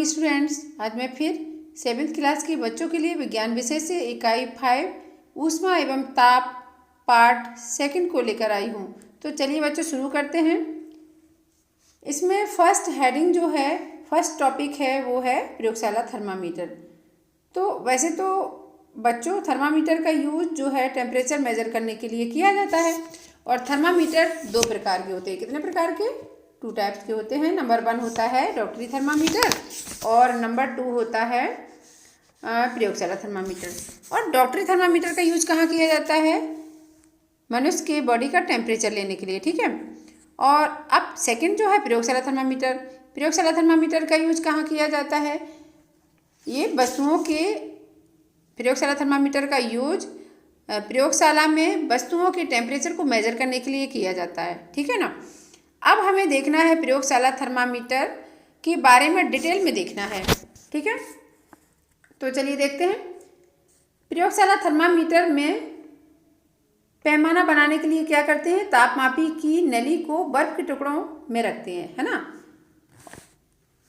Morning students. आज मैं फिर 7th क्लास के बच्चों के लिए विज्ञान विषय से इकाई 5 ऊष्मा एवं ताप पार्ट 2 को लेकर आई हूँ। तो चलिए बच्चों शुरू करते हैं। इसमें फर्स्ट हेडिंग जो है, फर्स्ट टॉपिक है वो है प्रयोगशाला थर्मामीटर। तो वैसे तो बच्चों थर्मामीटर का यूज जो है टेम्परेचर मेजर करने के लिए किया जाता है। और थर्मामीटर 2 प्रकार के होते हैं। कितने प्रकार के? 2 टाइप्स के होते हैं। नंबर 1 होता है डॉक्टरी थर्मामीटर और नंबर 2 होता है प्रयोगशाला थर्मामीटर। और डॉक्टरी थर्मामीटर का यूज कहाँ किया जाता है? मनुष्य के बॉडी का टेम्परेचर लेने के लिए, ठीक है। और अब सेकंड जो है प्रयोगशाला थर्मामीटर। प्रयोगशाला थर्मामीटर का यूज कहाँ किया जाता है? ये वस्तुओं के प्रयोगशाला थर्मामीटर का यूज प्रयोगशाला में वस्तुओं के टेम्परेचर को मेजर करने के लिए किया जाता है, ठीक है ना। अब हमें देखना है प्रयोगशाला थर्मामीटर के बारे में डिटेल में देखना है, ठीक है। तो चलिए देखते हैं। प्रयोगशाला थर्मामीटर में पैमाना बनाने के लिए क्या करते हैं? तापमापी की नली को बर्फ के टुकड़ों में रखते हैं, है ना।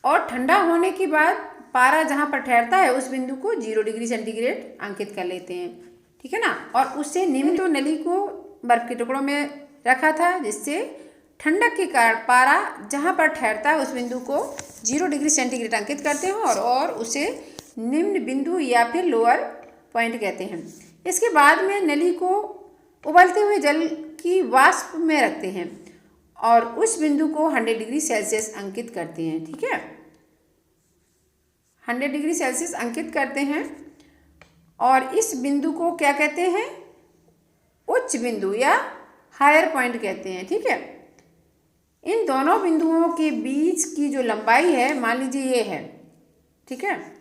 और ठंडा होने के बाद पारा जहाँ पर ठहरता है उस बिंदु को 0 डिग्री सेंटीग्रेड अंकित कर लेते हैं, ठीक है ना। और उससे निम्न तो नली को बर्फ के टुकड़ों में रखा था, जिससे ठंडक के कारण पारा जहाँ पर ठहरता है उस बिंदु को 0 डिग्री सेंटीग्रेड अंकित करते हैं और उसे निम्न बिंदु या फिर लोअर पॉइंट कहते हैं। इसके बाद में नली को उबलते हुए जल की वाष्प में रखते हैं और उस बिंदु को 100 डिग्री सेल्सियस अंकित करते हैं, ठीक है। 100 डिग्री सेल्सियस अंकित करते हैं और इस बिंदु को क्या कहते हैं? उच्च बिंदु या हायर पॉइंट कहते हैं, ठीक है। इन दोनों बिंदुओं के बीच की जो लंबाई है, मान लीजिए ये है, ठीक है।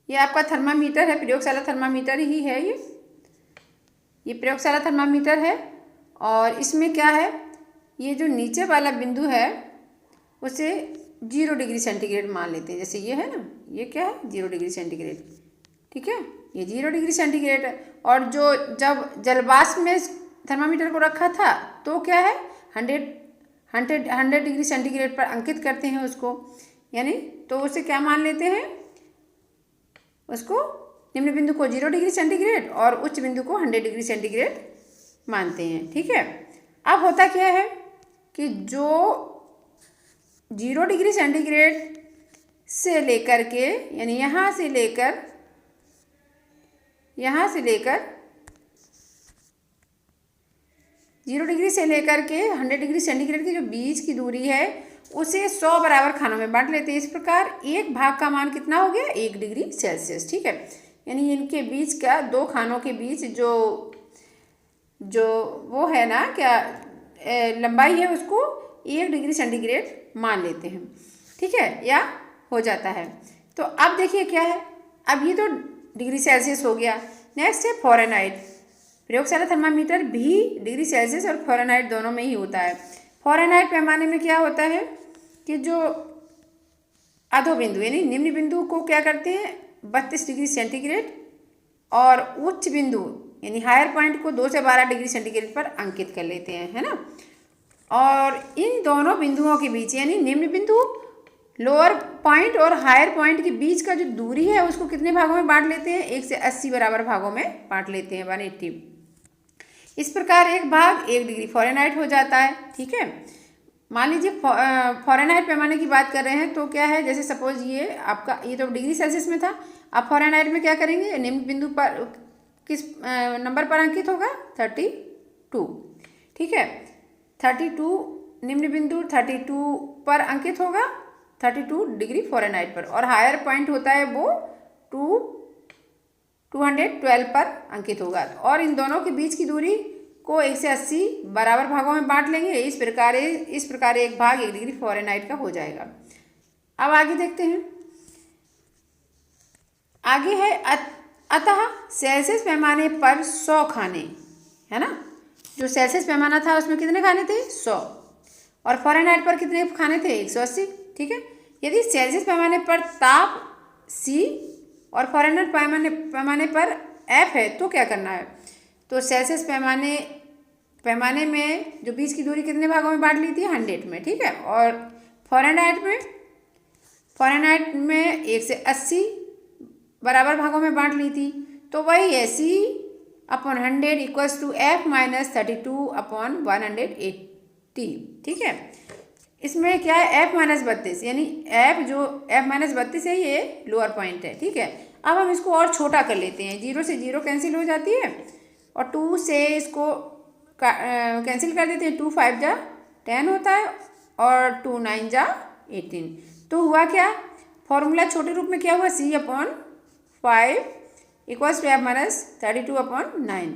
ये आपका थर्मामीटर है, प्रयोगशाला थर्मामीटर ही है ये प्रयोगशाला थर्मामीटर है। और इसमें क्या है, ये जो नीचे वाला बिंदु है उसे 0 डिग्री सेंटीग्रेड मान लेते हैं। जैसे ये है ना, ये क्या है? 0 डिग्री सेंटीग्रेड, ठीक है। ये 0 डिग्री सेंटीग्रेड है। और जो जब जलवाष्प में थर्मामीटर को रखा था तो क्या है? 100 डिग्री सेंटीग्रेड पर अंकित करते हैं उसको, यानी तो उसे क्या मान लेते हैं? उसको निम्न बिंदु को 0 डिग्री सेंटीग्रेड और उच्च बिंदु को 100 डिग्री सेंटीग्रेड मानते हैं, ठीक है। अब होता क्या है कि जो 0 डिग्री सेंटीग्रेड से लेकर के, यानी यहाँ से लेकर 0 डिग्री से लेकर के 100 डिग्री सेंटीग्रेड की जो बीच की दूरी है उसे 100 बराबर खानों में बांट लेते हैं। इस प्रकार एक भाग का मान कितना हो गया? 1 डिग्री सेल्सियस, ठीक है। यानी इनके बीच का, 2 खानों के बीच जो वो है ना, क्या लंबाई है, उसको 1 डिग्री सेंटीग्रेड मान लेते हैं, ठीक है, या हो जाता है। तो अब देखिए क्या है, अब ये तो डिग्री सेल्सियस हो गया। नेक्स्ट है फ़ारेनहाइट। प्रयोगशाला थर्मामीटर भी डिग्री सेल्सियस और फ़ारेनहाइट दोनों में ही होता है। फ़ारेनहाइट पैमाने में क्या होता है कि जो अधो बिंदु यानी निम्न बिंदु को क्या करते हैं? 32 डिग्री सेंटीग्रेड और उच्च बिंदु यानी हायर पॉइंट को 2 से 12 डिग्री सेंटीग्रेड पर अंकित कर लेते हैं, है ना। और इन दोनों बिंदुओं के बीच यानी निम्न बिंदु, लोअर पॉइंट और हायर पॉइंट के बीच का जो दूरी है उसको कितने भागों में बांट लेते हैं? 1 से 80 बराबर भागों में बांट लेते हैं, 180। इस प्रकार एक भाग 1 डिग्री फ़ारेनहाइट हो जाता है, ठीक है। मान लीजिए फ़ारेनहाइट पैमाने की बात कर रहे हैं तो क्या है, जैसे सपोज ये आपका, ये तो डिग्री सेल्सियस में था। अब फ़ारेनहाइट में क्या करेंगे? निम्न बिंदु पर किस नंबर पर अंकित होगा? 32, ठीक है। 32 निम्न बिंदु 32 पर अंकित होगा, 32 डिग्री फ़ारेनहाइट पर। और हायर पॉइंट होता है वो 212 पर अंकित होगा। और इन दोनों के बीच की दूरी को 1 से 80 बराबर भागों में बांट लेंगे। इस प्रकार एक भाग 1 डिग्री फ़ारेनहाइट का हो जाएगा। अब आगे देखते हैं। आगे है अतः सेल्सियस पैमाने पर 100 खाने, है ना। जो सेल्सियस पैमाना था उसमें कितने खाने थे? 100। और फ़ारेनहाइट पर कितने खाने थे? 180, ठीक है। यदि सेल्सियस पैमाने पर ताप C और फ़ारेनहाइट पैमाने पर F है तो क्या करना है? तो सेल्सियस पैमाने में जो बीच की दूरी कितने भागों में बांट ली थी? 100 में, ठीक है। और फ़ारेनहाइट में फ़ारेनहाइट में 1 से 80 बराबर भागों में बांट ली थी। तो वही है C/100 इक्वल्स टू F-32/180। ठीक है, इसमें क्या है F-32 यानी F-32 है, ये लोअर पॉइंट है। ठीक है, अब हम इसको और छोटा कर लेते हैं। 0 से 0 कैंसिल हो जाती है और 2 से इसको कैंसिल कर देते हैं। 2 5 जा 10 होता है और 2 9 जा 18। तो हुआ क्या, फॉर्मूला छोटे रूप में क्या हुआ, C/5 इक्वल्स टू F-32/9।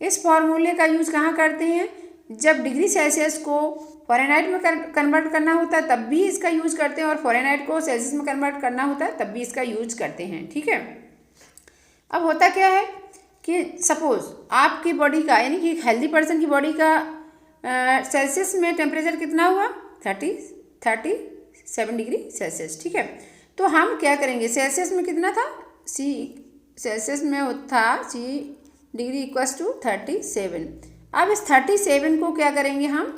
इस फॉर्मूले का यूज़ कहाँ करते हैं, जब डिग्री सेल्सियस को फ़ारेनहाइट में कन्वर्ट करना होता है तब भी इसका यूज़ करते हैं, और फ़ारेनहाइट को सेल्सियस में कन्वर्ट करना होता है तब भी इसका यूज करते हैं। ठीक है, अब होता क्या है कि सपोज़ आपकी बॉडी का यानी कि एक हेल्दी पर्सन की बॉडी का सेल्सियस में टेम्परेचर कितना हुआ, 37 डिग्री सेल्सियस। ठीक है, तो हम क्या करेंगे, सेल्सियस में कितना था, सेल्सियस में था C डिग्री इक्वल्स टू 37। अब इस 37 को क्या करेंगे, हम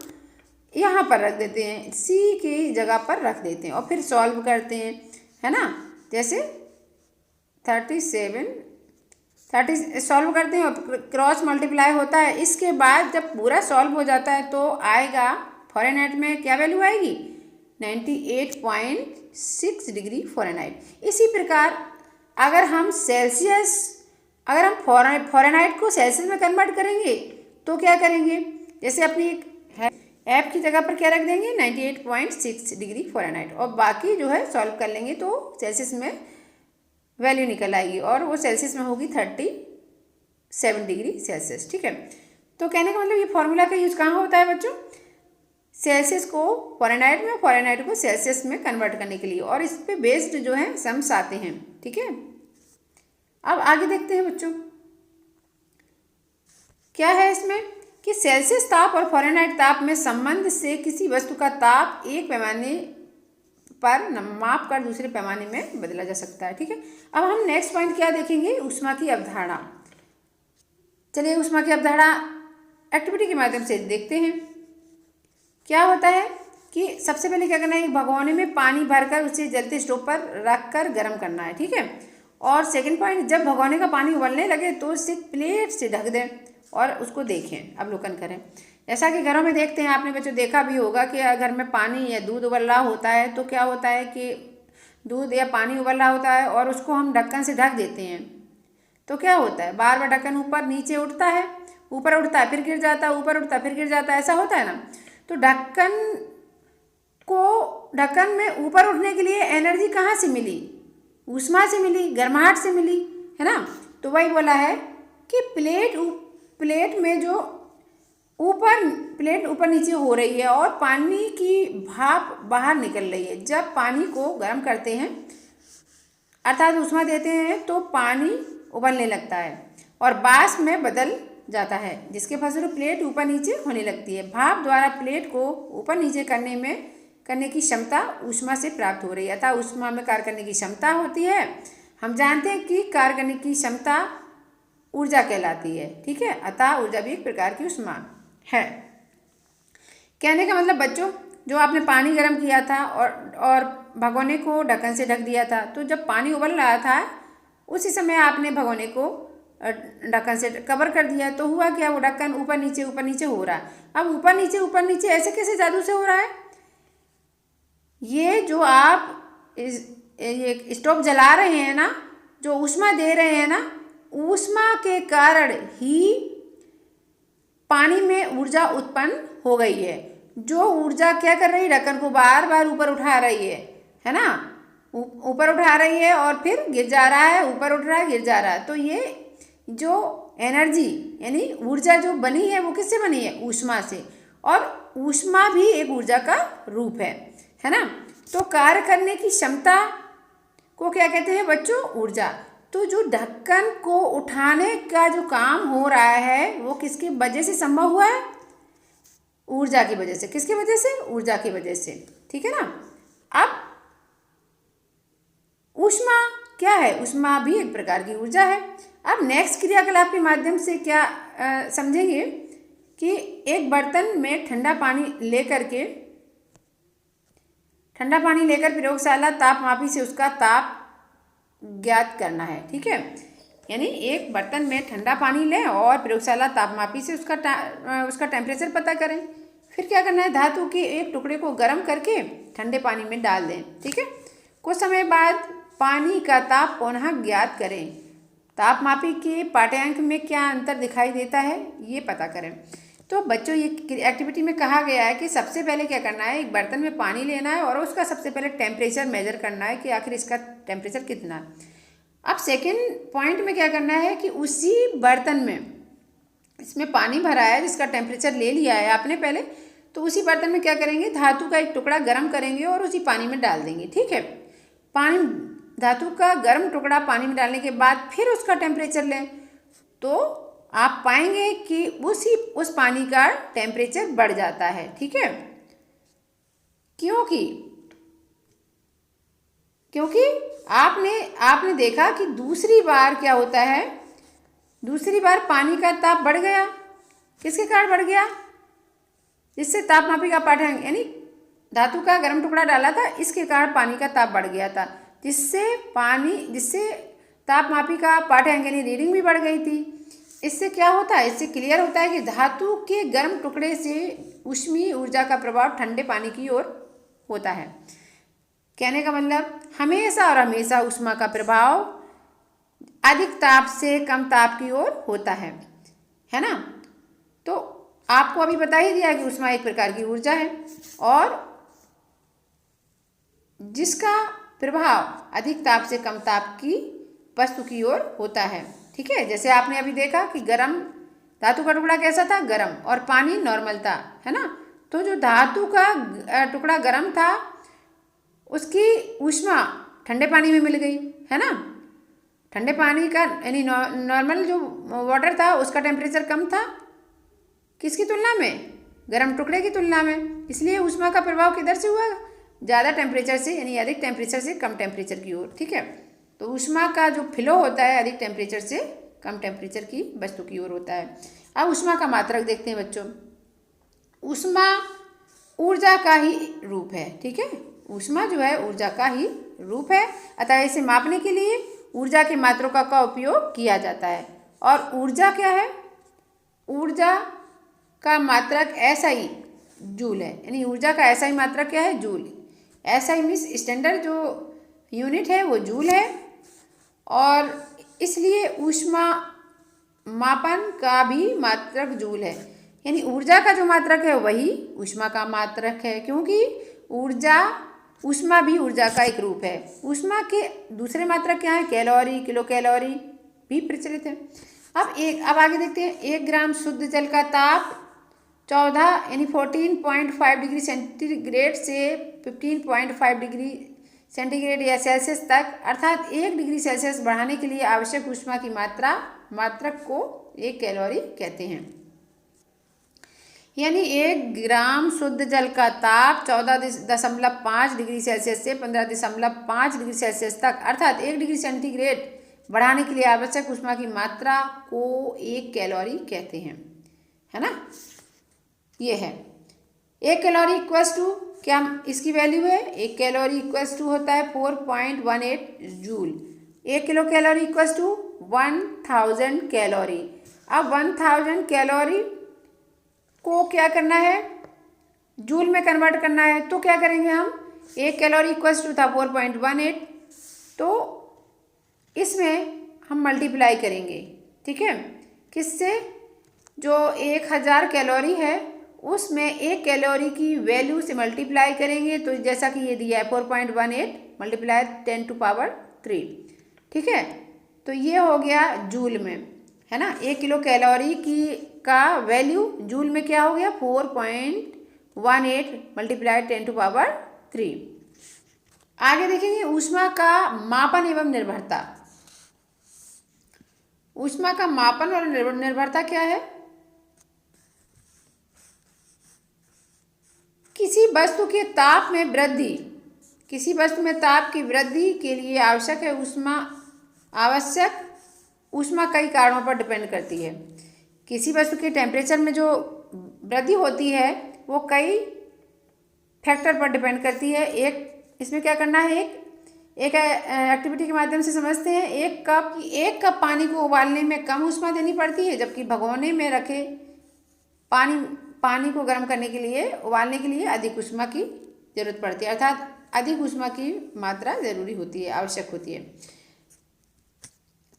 यहाँ पर रख देते हैं, C की जगह पर रख देते हैं और फिर सॉल्व करते हैं, है ना। जैसे 30 सॉल्व करते हैं और क्रॉस मल्टीप्लाई होता है। इसके बाद जब पूरा सॉल्व हो जाता है तो आएगा फ़ारेनहाइट में क्या वैल्यू आएगी, 98.6 डिग्री फ़ारेनहाइट। इसी प्रकार अगर हम फ़ारेनहाइट को सेल्सियस में कन्वर्ट करेंगे तो क्या करेंगे, जैसे अपनी एक F की जगह पर क्या रख देंगे, 98.6 डिग्री फ़ारेनहाइट, और बाकी जो है सॉल्व कर लेंगे तो सेल्सियस में वैल्यू निकल आएगी और वो सेल्सियस में होगी 37 डिग्री सेल्सियस। ठीक है, तो कहने का मतलब ये फॉर्मूला का यूज़ कहाँ होता है बच्चों, सेल्सियस को फ़ारेनहाइट में, फ़ारेनहाइट को सेल्सियस में कन्वर्ट करने के लिए, और इस पे बेस्ड जो है सम्स आते हैं। ठीक है, अब आगे देखते हैं बच्चों क्या है इसमें, कि सेल्सियस ताप और फ़ारेनहाइट ताप में संबंध से किसी वस्तु का ताप एक पैमाने पर माप कर दूसरे पैमाने में बदला जा सकता है। ठीक है, अब हम नेक्स्ट पॉइंट क्या देखेंगे, ऊष्मा की अवधारणा। चलिए ऊष्मा की अवधारणा एक्टिविटी के माध्यम से देखते हैं। क्या होता है कि सबसे पहले क्या करना है, एक भगोने में पानी भरकर उसे जलते स्टोव पर रखकर गर्म करना है। ठीक है, और सेकंड पॉइंट, जब भगोने का पानी उबलने लगे तो उसे प्लेट से ढक दें और उसको देखें, अवलोकन करें। ऐसा कि घरों में देखते हैं, आपने बच्चों देखा भी होगा कि घर में पानी या दूध उबल रहा होता है तो क्या होता है कि दूध या पानी उबल रहा होता है और उसको हम ढक्कन से ढक देते हैं, तो क्या होता है, बार बार ढक्कन ऊपर नीचे उठता है, ऊपर उठता है फिर गिर जाता है, ऊपर उठता है फिर गिर जाता है, ऐसा होता है ना। तो ढक्कन में ऊपर उठने के लिए एनर्जी कहाँ से मिली, ऊष्मा से मिली, गर्माहट से मिली, है ना। तो वही बोला है कि प्लेट में जो प्लेट ऊपर नीचे हो रही है और पानी की भाप बाहर निकल रही है। जब पानी को गर्म करते हैं अर्थात ऊष्मा देते हैं तो पानी उबलने लगता है और वाष्प में बदल जाता है, जिसके फलस्वरूप प्लेट ऊपर नीचे होने लगती है। भाप द्वारा प्लेट को ऊपर नीचे करने की क्षमता ऊष्मा से प्राप्त हो रही है, अतः ऊष्मा में कार्य करने की क्षमता होती है। हम जानते हैं कि कार्य करने की क्षमता ऊर्जा कहलाती है। ठीक है, अतः ऊर्जा भी एक प्रकार की ऊष्मा है। कहने का मतलब बच्चों, जो आपने पानी गर्म किया था और भगोने को ढक्कन से ढक दिया था, तो जब पानी उबल रहा था उसी समय आपने भगोने को ढक्कन से कवर कर दिया, तो हुआ क्या, वो ढक्कन ऊपर नीचे हो रहा है। अब ऊपर नीचे ऐसे कैसे जादू से हो रहा है, ये जो आप ये स्टोव जला रहे हैं ना, जो ऊष्मा दे रहे हैं ना, ऊष्मा के कारण ही पानी में ऊर्जा उत्पन्न हो गई है। जो ऊर्जा क्या कर रही है, ढक्कन को बार बार ऊपर उठा रही है ना, ऊपर उठा रही है और फिर गिर जा रहा है, ऊपर उठ रहा है गिर जा रहा है। तो ये जो एनर्जी यानी ऊर्जा जो बनी है वो किससे बनी है, ऊष्मा से, और ऊष्मा भी एक ऊर्जा का रूप है ना। तो कार्य करने की क्षमता को क्या कहते हैं बच्चों, ऊर्जा। तो जो ढक्कन को उठाने का जो काम हो रहा है वो किसकी वजह से संभव हुआ है, ऊर्जा की वजह से। किसकी वजह से, ऊर्जा की वजह से। ठीक है ना। अब ऊष्मा क्या है, ऊष्मा भी एक प्रकार की ऊर्जा है। अब नेक्स्ट क्रियाकलाप के माध्यम से क्या समझेंगे कि एक बर्तन में ठंडा पानी लेकर के ठंडा पानी लेकर प्रयोगशाला तापमापी से उसका ताप ज्ञात करना है। ठीक है, यानी एक बर्तन में ठंडा पानी लें और प्रयोगशाला तापमापी से उसका टेम्परेचर पता करें। फिर क्या करना है, धातु के एक टुकड़े को गर्म करके ठंडे पानी में डाल दें। ठीक है, कुछ समय बाद पानी का ताप पुनः ज्ञात करें। तापमापी के पाठ्यांक में क्या अंतर दिखाई देता है ये पता करें। तो बच्चों, ये एक्टिविटी में कहा गया है कि सबसे पहले क्या करना है, एक बर्तन में पानी लेना है और उसका सबसे पहले टेम्परेचर मेजर करना है कि आखिर इसका टेम्परेचर कितना है। अब सेकेंड पॉइंट में क्या करना है कि उसी बर्तन में, इसमें पानी भरा है जिसका टेम्परेचर ले लिया है आपने पहले, तो उसी बर्तन में क्या करेंगे, धातु का एक टुकड़ा गर्म करेंगे और उसी पानी में डाल देंगे। ठीक है, पानी, धातु का गर्म टुकड़ा पानी में डालने के बाद फिर उसका टेम्परेचर लें तो आप पाएंगे कि उस पानी का टेम्परेचर बढ़ जाता है। ठीक है, क्योंकि आपने देखा कि दूसरी बार क्या होता है, दूसरी बार पानी का ताप बढ़ गया। किसके कारण बढ़ गया, जिससे तापमापी का पाठ्यांक, यानी धातु का गर्म टुकड़ा डाला था, इसके कारण पानी का ताप बढ़ गया था, जिससे तापमापी का पाठ्यांक यानी रीडिंग भी बढ़ गई थी। इससे क्या होता है, इससे क्लियर होता है कि धातु के गर्म टुकड़े से ऊष्मीय ऊर्जा का प्रभाव ठंडे पानी की ओर होता है। कहने का मतलब, हमेशा ऊष्मा का प्रभाव अधिक ताप से कम ताप की ओर होता है ना। तो आपको अभी बता ही दिया कि ऊष्मा एक प्रकार की ऊर्जा है और जिसका प्रभाव अधिक ताप से कम ताप की वस्तु की ओर होता है। ठीक है, जैसे आपने अभी देखा कि गर्म धातु का टुकड़ा कैसा था, गर्म, और पानी नॉर्मल था, है ना। तो जो धातु का टुकड़ा गर्म था उसकी ऊष्मा ठंडे पानी में मिल गई, है ना। ठंडे पानी का यानी नॉर्मल जो वाटर था उसका टेम्परेचर कम था, किसकी तुलना में, गर्म टुकड़े की तुलना में। इसलिए ऊष्मा का प्रभाव किधर से हुआ, ज़्यादा टेम्परेचर से, यानी अधिक टेम्परेचर से कम टेम्परेचर की ओर। ठीक है, तो ऊष्मा का जो फ्लो होता है अधिक टेम्परेचर से कम टेम्परेचर की वस्तु की ओर होता है। अब ऊष्मा का मात्रक देखते हैं बच्चों। ऊष्मा ऊर्जा का ही रूप है। ठीक है, ऊष्मा जो है ऊर्जा का ही रूप है, अतः इसे मापने के लिए ऊर्जा के मात्रकों का उपयोग किया जाता है। और ऊर्जा क्या है, ऊर्जा का मात्रक SI जूल है, यानी ऊर्जा का SI मात्रक क्या है, जूल। SI मीन्स स्टैंडर्ड जो यूनिट है वो जूल है और इसलिए ऊष्मा मापन का भी मात्रक जूल है, यानी ऊर्जा का जो मात्रक है वही ऊष्मा का मात्रक है, क्योंकि ऊष्मा भी ऊर्जा का एक रूप है। ऊष्मा के दूसरे मात्रक क्या है, कैलोरी, किलो कैलोरी भी प्रचलित है। अब आगे देखते हैं। 1 ग्राम शुद्ध जल का ताप 14 यानी 14.5 डिग्री सेंटीग्रेड से 15.5 डिग्री सेंटीग्रेड या सेल्सियस तक, अर्थात 1 डिग्री सेल्सियस बढ़ाने के लिए आवश्यक ऊष्मा की मात्रक को 1 कैलोरी कहते हैं। यानी 1 ग्राम शुद्ध जल का ताप 14.5 डिग्री सेल्सियस से 15.5 डिग्री सेल्सियस तक, अर्थात 1 डिग्री सेंटीग्रेड बढ़ाने के लिए आवश्यक ऊष्मा की मात्रा को 1 कैलोरी कहते हैं, है ना। ये है 1 कैलोरी इक्वल्स टू, क्या इसकी वैल्यू है, 1 कैलोरी इक्वल्स टू होता है 4.18 joule. 1 kilo calorie equals to 1000 calorie. अब 1000 कैलोरी को क्या करना है, जूल में कन्वर्ट करना है, तो क्या करेंगे हम, 1 कैलोरी इक्वल्स टू था 4.18, तो इसमें हम मल्टीप्लाई करेंगे। ठीक है, किससे, जो 1000 कैलोरी है उसमें 1 कैलोरी की वैल्यू से मल्टीप्लाई करेंगे, तो जैसा कि ये दिया है 4.18 मल्टीप्लाई 10 टू पावर 3। ठीक है, तो ये हो गया जूल में, है ना। 1 किलो कैलोरी का वैल्यू जूल में क्या हो गया, 4.18 मल्टीप्लाई 10 टू पावर 3। आगे देखेंगे ऊष्मा का मापन एवं निर्भरता। ऊष्मा का मापन और निर्भरता क्या है, किसी वस्तु के ताप में वृद्धि, किसी वस्तु में ताप की वृद्धि के लिए आवश्यक है ऊष्मा कई कारणों पर डिपेंड करती है। किसी वस्तु के टेम्परेचर में जो वृद्धि होती है वो कई फैक्टर पर डिपेंड करती है। एक इसमें क्या करना है, एक एक्टिविटी के माध्यम से समझते हैं। एक कप पानी को उबालने में कम ऊष्मा देनी पड़ती है, जबकि भगोने में रखे पानी को गर्म करने के लिए, उबालने के लिए अधिक ऊष्मा की जरूरत पड़ती है, अर्थात अधिक ऊष्मा की मात्रा जरूरी होती है, आवश्यक होती है।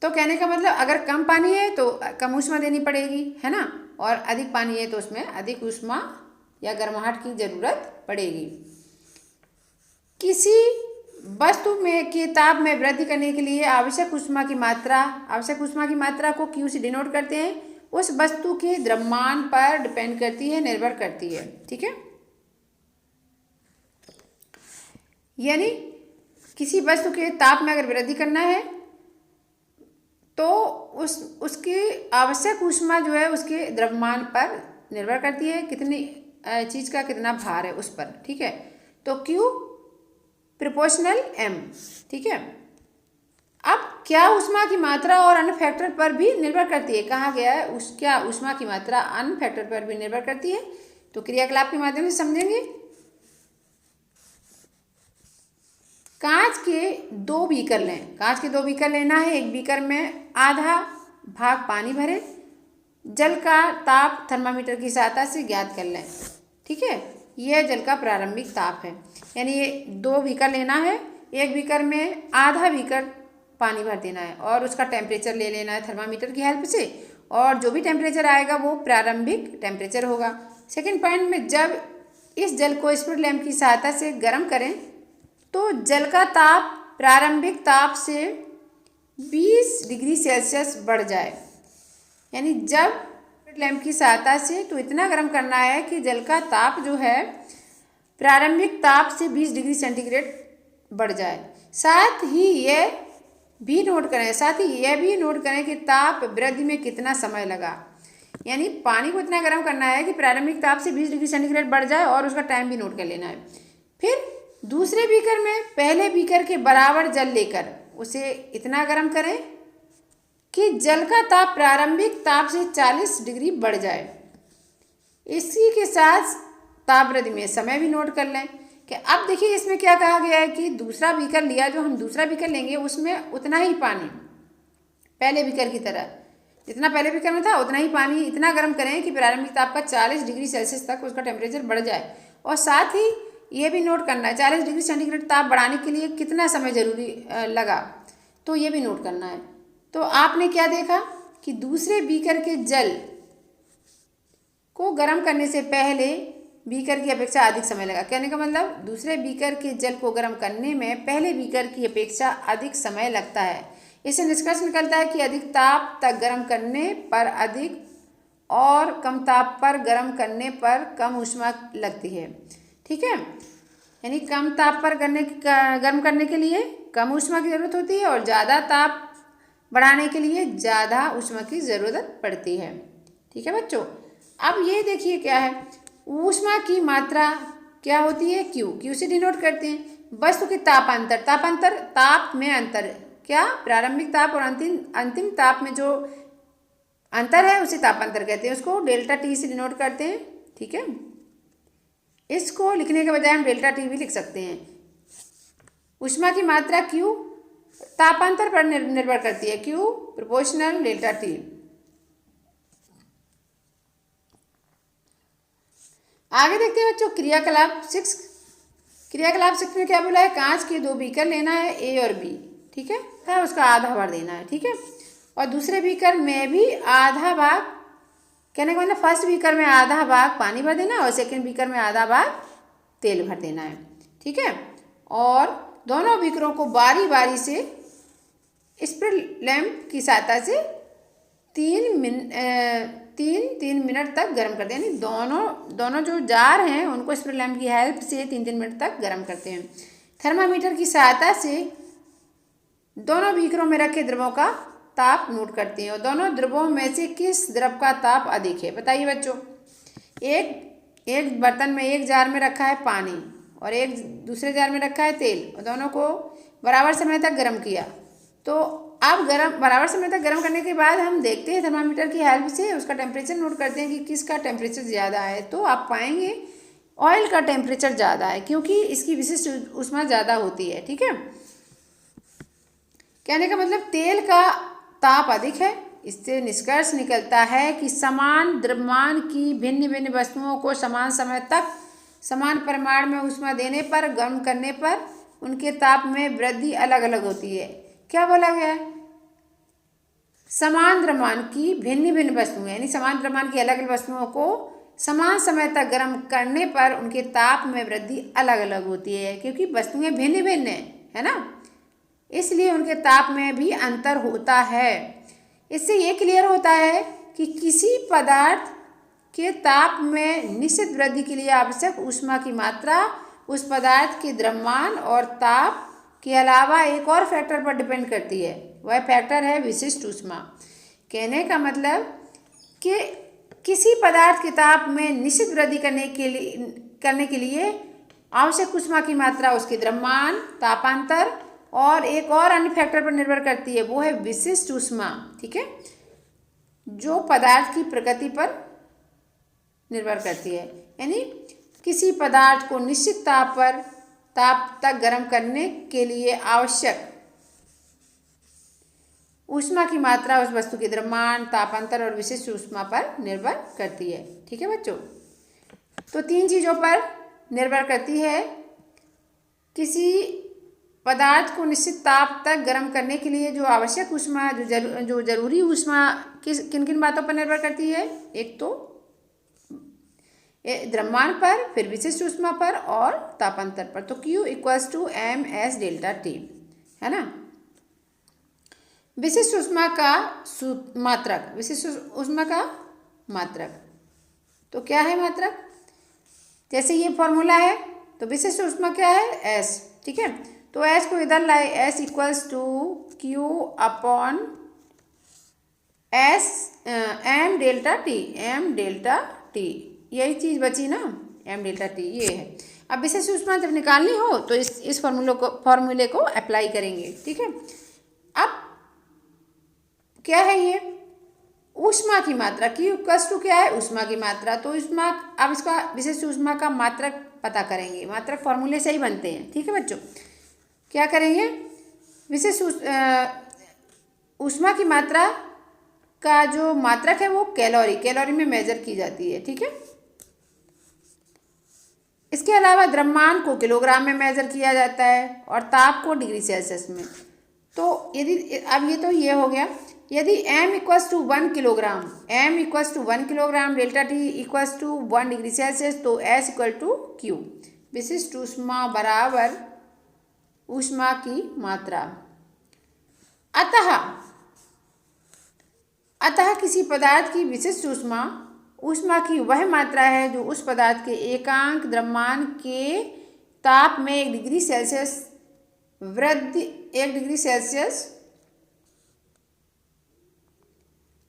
तो कहने का मतलब अगर कम पानी है तो कम ऊष्मा देनी पड़ेगी, है ना, और अधिक पानी है तो उसमें अधिक ऊष्मा या गर्माहट की जरूरत पड़ेगी। किसी वस्तु में के ताप में वृद्धि करने के लिए आवश्यक ऊष्मा की मात्रा को Q से डिनोट करते हैं। उस वस्तु के द्रव्यमान पर डिपेंड करती है, निर्भर करती है। ठीक है, यानी किसी वस्तु के ताप में अगर वृद्धि करना है तो उसकी आवश्यक ऊष्मा जो है उसके द्रव्यमान पर निर्भर करती है, कितनी चीज़ का कितना भार है उस पर। ठीक है, तो Q प्रोपोर्शनल M। ठीक है, अब क्या ऊष्मा की मात्रा और अन्य फैक्टर पर भी निर्भर करती है, कहा गया है क्या ऊष्मा की मात्रा अन्य फैक्टर पर भी निर्भर करती है। तो क्रियाकलाप के माध्यम से समझेंगे। कांच के दो बीकर लें, कांच के दो बीकर लेना है। एक बीकर में आधा भाग पानी भरें। जल का ताप थर्मामीटर की सहायता से ज्ञात कर लें। ठीक है, यह जल का प्रारंभिक ताप है। यानी ये दो बीकर लेना है, एक बीकर में आधा बीकर पानी भर देना है और उसका टेम्परेचर ले लेना है थर्मामीटर की हेल्प से, और जो भी टेम्परेचर आएगा वो प्रारंभिक टेम्परेचर होगा। सेकंड पॉइंट में, जब इस जल को स्पिरिट लैंप की सहायता से गर्म करें तो जल का ताप प्रारंभिक ताप से 20 डिग्री सेल्सियस बढ़ जाए। यानी जब स्पिरिट लैंप की सहायता से तो इतना गर्म करना है कि जल का ताप जो है प्रारंभिक ताप से 20 डिग्री सेंटीग्रेड बढ़ जाए। साथ ही यह भी नोट करें कि ताप वृद्धि में कितना समय लगा। यानी पानी को इतना गर्म करना है कि प्रारंभिक ताप से 20 डिग्री सेंटीग्रेड बढ़ जाए और उसका टाइम भी नोट कर लेना है। फिर दूसरे बीकर में पहले बीकर के बराबर जल लेकर उसे इतना गर्म करें कि जल का ताप प्रारंभिक ताप से 40 डिग्री बढ़ जाए। इसी के साथ ताप वृद्धि में समय भी नोट कर लें कि अब देखिए इसमें क्या कहा गया है कि दूसरा बीकर लिया, जो हम दूसरा बीकर लेंगे उसमें उतना ही पानी पहले बीकर की तरह, जितना पहले बीकर में था उतना ही पानी इतना गर्म करें कि प्रारंभिक ताप का 40 डिग्री सेल्सियस तक उसका टेम्परेचर बढ़ जाए। और साथ ही ये भी नोट करना है 40 डिग्री सेंटीग्रेड ताप बढ़ाने के लिए कितना समय जरूरी लगा, तो ये भी नोट करना है। तो आपने क्या देखा कि दूसरे बीकर के जल को गर्म करने से पहले बीकर की अपेक्षा अधिक समय लगा। कहने का मतलब दूसरे बीकर के जल को गर्म करने में पहले बीकर की अपेक्षा अधिक समय लगता है। इससे निष्कर्ष निकलता है कि अधिक ताप तक गर्म करने पर अधिक और कम ताप पर गर्म करने पर कम ऊष्मा लगती है। ठीक है, यानी कम ताप पर गर्म करने के लिए कम ऊष्मा की ज़रूरत होती है और ज़्यादा ताप बढ़ाने के लिए ज़्यादा ऊष्मा की ज़रूरत पड़ती है। ठीक है बच्चों, अब ये देखिए क्या है, ऊष्मा की मात्रा क्या होती है, Q से डिनोट करते हैं। वस्तु के ताप में अंतर, क्या प्रारंभिक ताप और अंतिम ताप में जो अंतर है उसे तापांतर कहते हैं, उसको डेल्टा T से डिनोट करते हैं। ठीक है, इसको लिखने के बजाय हम डेल्टा T भी लिख सकते हैं। ऊष्मा की मात्रा Q तापांतर पर निर्भर करती है, Q प्रोपोर्शनल डेल्टा T। आगे देखते हैं बच्चों क्रियाकलाप 6 में क्या बोला है, कांच के दो बीकर लेना है A और B। ठीक है, उसका आधा भार देना है। ठीक है, और दूसरे बीकर में भी आधा भाग, कहने का मतलब फर्स्ट बीकर में आधा भाग पानी भर देना और सेकंड बीकर में आधा भाग तेल भर देना है। ठीक है, और दोनों बीकरों को बारी बारी से स्पिरिट लैंप की सहायता से 3 मिनट तक गर्म करते हैं। यानी दोनों जो जार हैं उनको स्पिरिट लैंप की हेल्प से 3 मिनट तक गर्म करते हैं। थर्मामीटर की सहायता से दोनों बीकरों में रखे द्रवों का ताप नोट करते हैं और दोनों द्रवों में से किस द्रव का ताप अधिक है, बताइए बच्चों। एक बर्तन में, एक जार में रखा है पानी और एक दूसरे जार में रखा है तेल और दोनों को बराबर समय तक गर्म किया। तो अब बराबर समय तक गर्म करने के बाद हम देखते हैं थर्मामीटर की हेल्प से उसका टेम्परेचर नोट करते हैं कि किसका टेम्परेचर ज़्यादा है। तो आप पाएंगे ऑयल का टेम्परेचर ज़्यादा है क्योंकि इसकी विशिष्ट ऊष्मा ज़्यादा होती है। ठीक है, कहने का मतलब तेल का ताप अधिक है। इससे निष्कर्ष निकलता है कि समान द्रव्यमान की भिन्न भिन्न वस्तुओं को समान समय तक समान परिमाण में ऊष्मा देने पर, गर्म करने पर उनके ताप में वृद्धि अलग अलग होती है। क्या बोला गया है? समान द्रव्यमान की भिन्न भिन्न वस्तुएं, यानी समान द्रव्यमान की अलग अलग वस्तुओं को समान समय तक गर्म करने पर उनके ताप में वृद्धि अलग अलग होती है, क्योंकि वस्तुएं भिन्न भिन्न है ना, इसलिए उनके ताप में भी अंतर होता है। इससे ये क्लियर होता है कि किसी पदार्थ के ताप में निश्चित वृद्धि के लिए आवश्यक ऊष्मा की मात्रा उस पदार्थ के द्रव्यमान और ताप के अलावा एक और फैक्टर पर डिपेंड करती है। वह फैक्टर है विशिष्ट ऊष्मा। कहने का मतलब कि किसी पदार्थ के ताप में निश्चित वृद्धि करने के लिए आवश्यक ऊष्मा की मात्रा उसके द्रव्यमान, तापांतर और एक और अन्य फैक्टर पर निर्भर करती है, वो है विशिष्ट ऊष्मा। ठीक है, जो पदार्थ की प्रकृति पर निर्भर करती है, यानी किसी पदार्थ को निश्चित ताप तक गर्म करने के लिए आवश्यक ऊष्मा की मात्रा उस वस्तु के द्रव्यमान, तापांतर और विशिष्ट ऊष्मा पर निर्भर करती है। ठीक है बच्चों, तो 3 चीज़ों पर निर्भर करती है। किसी पदार्थ को निश्चित ताप तक गर्म करने के लिए जो आवश्यक ऊष्मा, जो जरूरी ऊष्मा किन किन बातों पर निर्भर करती है? एक तो द्रव्यमान पर, फिर विशिष्ट ऊष्मा पर और तापांतर पर। तो Q = mS डेल्टा T है ना। विशिष्ट ऊष्मा का मात्रक, विशिष्ट ऊष्मा का मात्रक तो क्या है मात्रक? जैसे ये फॉर्मूला है तो विशिष्ट ऊष्मा क्या है? S। ठीक है, तो S को इधर लाए, S = Q/S m delta T, यही चीज़ बची ना, m डेल्टा T ये है। अब विशिष्ट ऊष्मा जब निकालनी हो तो इस फॉर्मूले को अप्लाई करेंगे। ठीक है, अब क्या है ये? ऊष्मा की मात्रा। Q क्या है? ऊष्मा की मात्रा। तो ऊष्मा, अब इसका विशिष्ट ऊष्मा का मात्रक पता करेंगे। मात्रक फॉर्मूले से ही बनते हैं। ठीक है बच्चों, क्या करेंगे? विशिष्ट ऊष्मा की मात्रा का जो मात्रक है वो कैलोरी में मेजर की जाती है। ठीक है, इसके अलावा द्रव्यमान को किलोग्राम में मेजर किया जाता है और ताप को डिग्री सेल्सियस में। तो यदि अब ये हो गया, यदि m = 1 kilogram, delta T = 1 degree Celsius, तो S = Q, विशिष्ट ऊष्मा बराबर ऊष्मा की मात्रा। अतः किसी पदार्थ की विशिष्ट ऊष्मा की वह मात्रा है जो उस पदार्थ के एकांक द्रव्यमान के ताप में 1 डिग्री सेल्सियस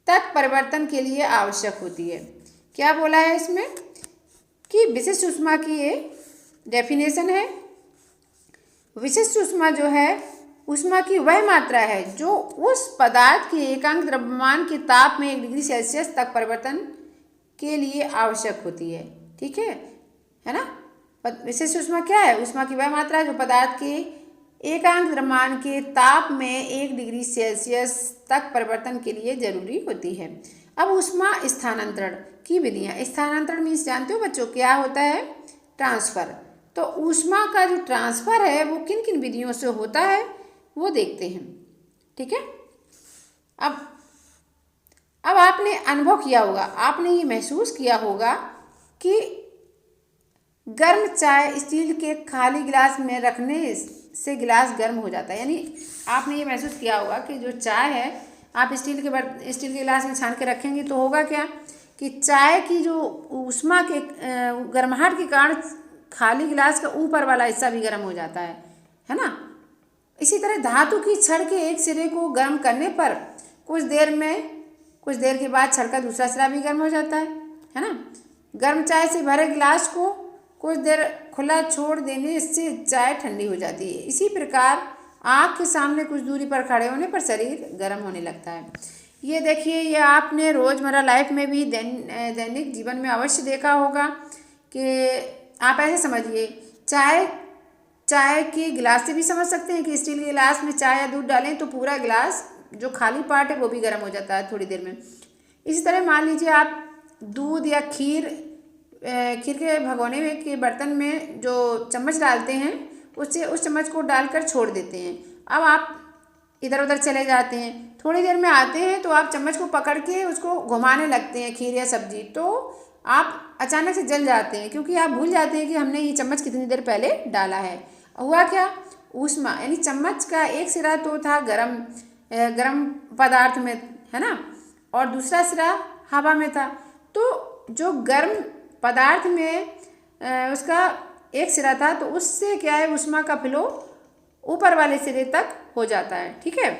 तक परिवर्तन के लिए आवश्यक होती है। क्या बोला है इसमें? कि विशिष्ट ऊष्मा की ये डेफिनेशन है। विशिष्ट ऊष्मा जो है, ऊष्मा की वह मात्रा है जो उस पदार्थ के एकांक द्रव्यमान के ताप में 1 डिग्री सेल्सियस तक परिवर्तन के लिए आवश्यक होती है। ठीक है ना। विशिष्ट ऊष्मा क्या है? ऊष्मा की वह मात्रा है जो पदार्थ के एकांक द्रव्यमान के ताप में 1 डिग्री सेल्सियस तक परिवर्तन के लिए जरूरी होती है। अब ऊष्मा स्थानांतरण की विधियाँ। स्थानांतरण मीन्स जानते हो बच्चों क्या होता है? ट्रांसफर। तो ऊष्मा का जो ट्रांसफर है वो किन किन विधियों से होता है वो देखते हैं। ठीक है, अब आपने अनुभव किया होगा, आपने ये महसूस किया होगा कि गर्म चाय स्टील के खाली गिलास में रखने से गिलास गर्म हो जाता है। यानी आपने ये महसूस किया होगा कि जो चाय है आप स्टील के गिलास में छान के रखेंगे तो होगा क्या कि चाय की जो ऊष्मा के गर्माहट के कारण खाली गिलास का ऊपर वाला हिस्सा भी गर्म हो जाता है ना। इसी तरह धातु की छड़ के एक सिरे को गर्म करने पर कुछ देर के बाद छड़ का दूसरा सिरा भी गर्म हो जाता है ना। गर्म चाय से भरे गिलास को कुछ देर खुला छोड़ देने से चाय ठंडी हो जाती है। इसी प्रकार आँख के सामने कुछ दूरी पर खड़े होने पर शरीर गर्म होने लगता है। ये देखिए, ये आपने रोज़मर्रा लाइफ में भी दैनिक जीवन में अवश्य देखा होगा कि आप ऐसे समझिए, चाय चाय के गिलास से भी समझ सकते हैं कि स्टील के गिलास में चाय या दूध डालें तो पूरा गिलास जो खाली पार्ट है वो भी गर्म हो जाता है थोड़ी देर में। इसी तरह मान लीजिए आप दूध या खीर के भगोने में के बर्तन में जो चम्मच डालते हैं उससे उस चम्मच को डालकर छोड़ देते हैं। अब आप इधर उधर चले जाते हैं, थोड़ी देर में आते हैं तो आप चम्मच को पकड़ के उसको घुमाने लगते हैं खीर या सब्जी, तो आप अचानक से जल जाते हैं क्योंकि आप भूल जाते हैं कि हमने ये चम्मच कितनी देर पहले डाला है। हुआ क्या, ऊष्मा, यानी चम्मच का एक सिरा तो था गरम पदार्थ में, है ना, और दूसरा सिरा हवा में था। तो जो गर्म पदार्थ में उसका एक सिरा था तो उससे क्या है, ऊष्मा का फ्लो ऊपर वाले सिरे तक हो जाता है। ठीक है।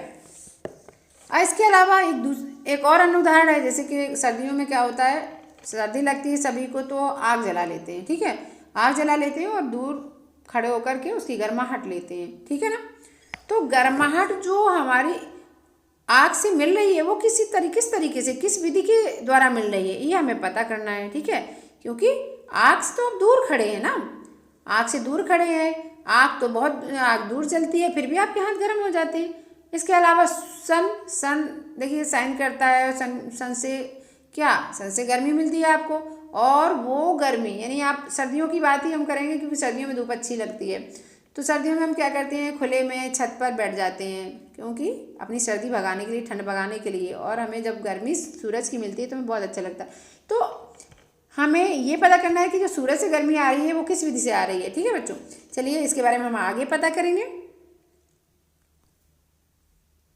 और इसके अलावा एक और अन्य उदाहरण है, जैसे कि सर्दियों में क्या होता है, सर्दी लगती है सभी को तो आग जला लेते हैं। ठीक है, आग जला लेते हैं और दूर खड़े होकर के उसकी गर्माहट लेते हैं। ठीक है ना। तो गर्माहट जो हमारी आग से मिल रही है वो किस तरीके से किस विधि के द्वारा मिल रही है ये हमें पता करना है। ठीक है, क्योंकि आग से तो आप दूर खड़े हैं ना, आग से दूर खड़े हैं, आग दूर जलती है फिर भी आपके हाथ गर्म हो जाते हैं। इसके अलावा सन देखिए साइन करता है, सन से गर्मी मिलती है आपको, और वो गर्मी यानी आप सर्दियों की बात ही हम करेंगे क्योंकि सर्दियों में धूप अच्छी लगती है। तो सर्दियों में हम क्या करते हैं, खुले में छत पर बैठ जाते हैं क्योंकि अपनी सर्दी भगाने के लिए, ठंड भगाने के लिए, और हमें जब गर्मी सूरज की मिलती है तो हमें बहुत अच्छा लगता है। तो हमें ये पता करना है कि जो सूरज से गर्मी आ रही है वो किस विधि से आ रही है। ठीक है बच्चों, चलिए इसके बारे में हम आगे पता करेंगे।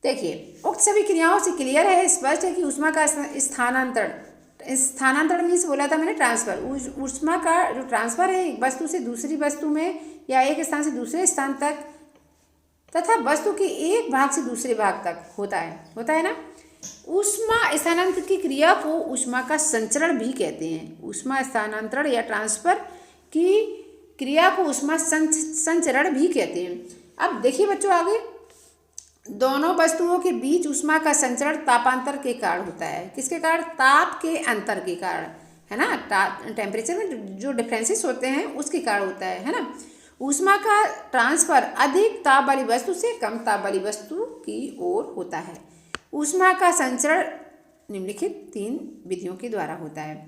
देखिए, उक्त सभी क्रियाओं से क्लियर है, स्पष्ट है कि ऊष्मा का स्थानांतरण मीन्स बोला था मैंने ट्रांसफर, ऊष्मा का जो ट्रांसफर है एक वस्तु से दूसरी वस्तु में या एक स्थान से दूसरे स्थान तक तथा वस्तु के एक भाग से दूसरे भाग तक होता है ना। ऊष्मा स्थानांतरण की क्रिया को ऊष्मा का संचरण भी कहते हैं। ऊष्मा स्थानांतरण या ट्रांसफर की क्रिया को ऊष्मा संचरण भी कहते हैं। अब देखिए बच्चों, आगे दोनों वस्तुओं के बीच ऊष्मा का संचरण तापांतर के कारण होता है। किसके कारण? ताप के अंतर के कारण, है ना। टेम्परेचर में जो डिफरेंसेस होते हैं उसके कारण होता है ना। ऊष्मा का ट्रांसफर अधिक ताप वाली वस्तु से कम ताप वाली वस्तु की ओर होता है। ऊष्मा का संचरण निम्नलिखित 3 विधियों के द्वारा होता है।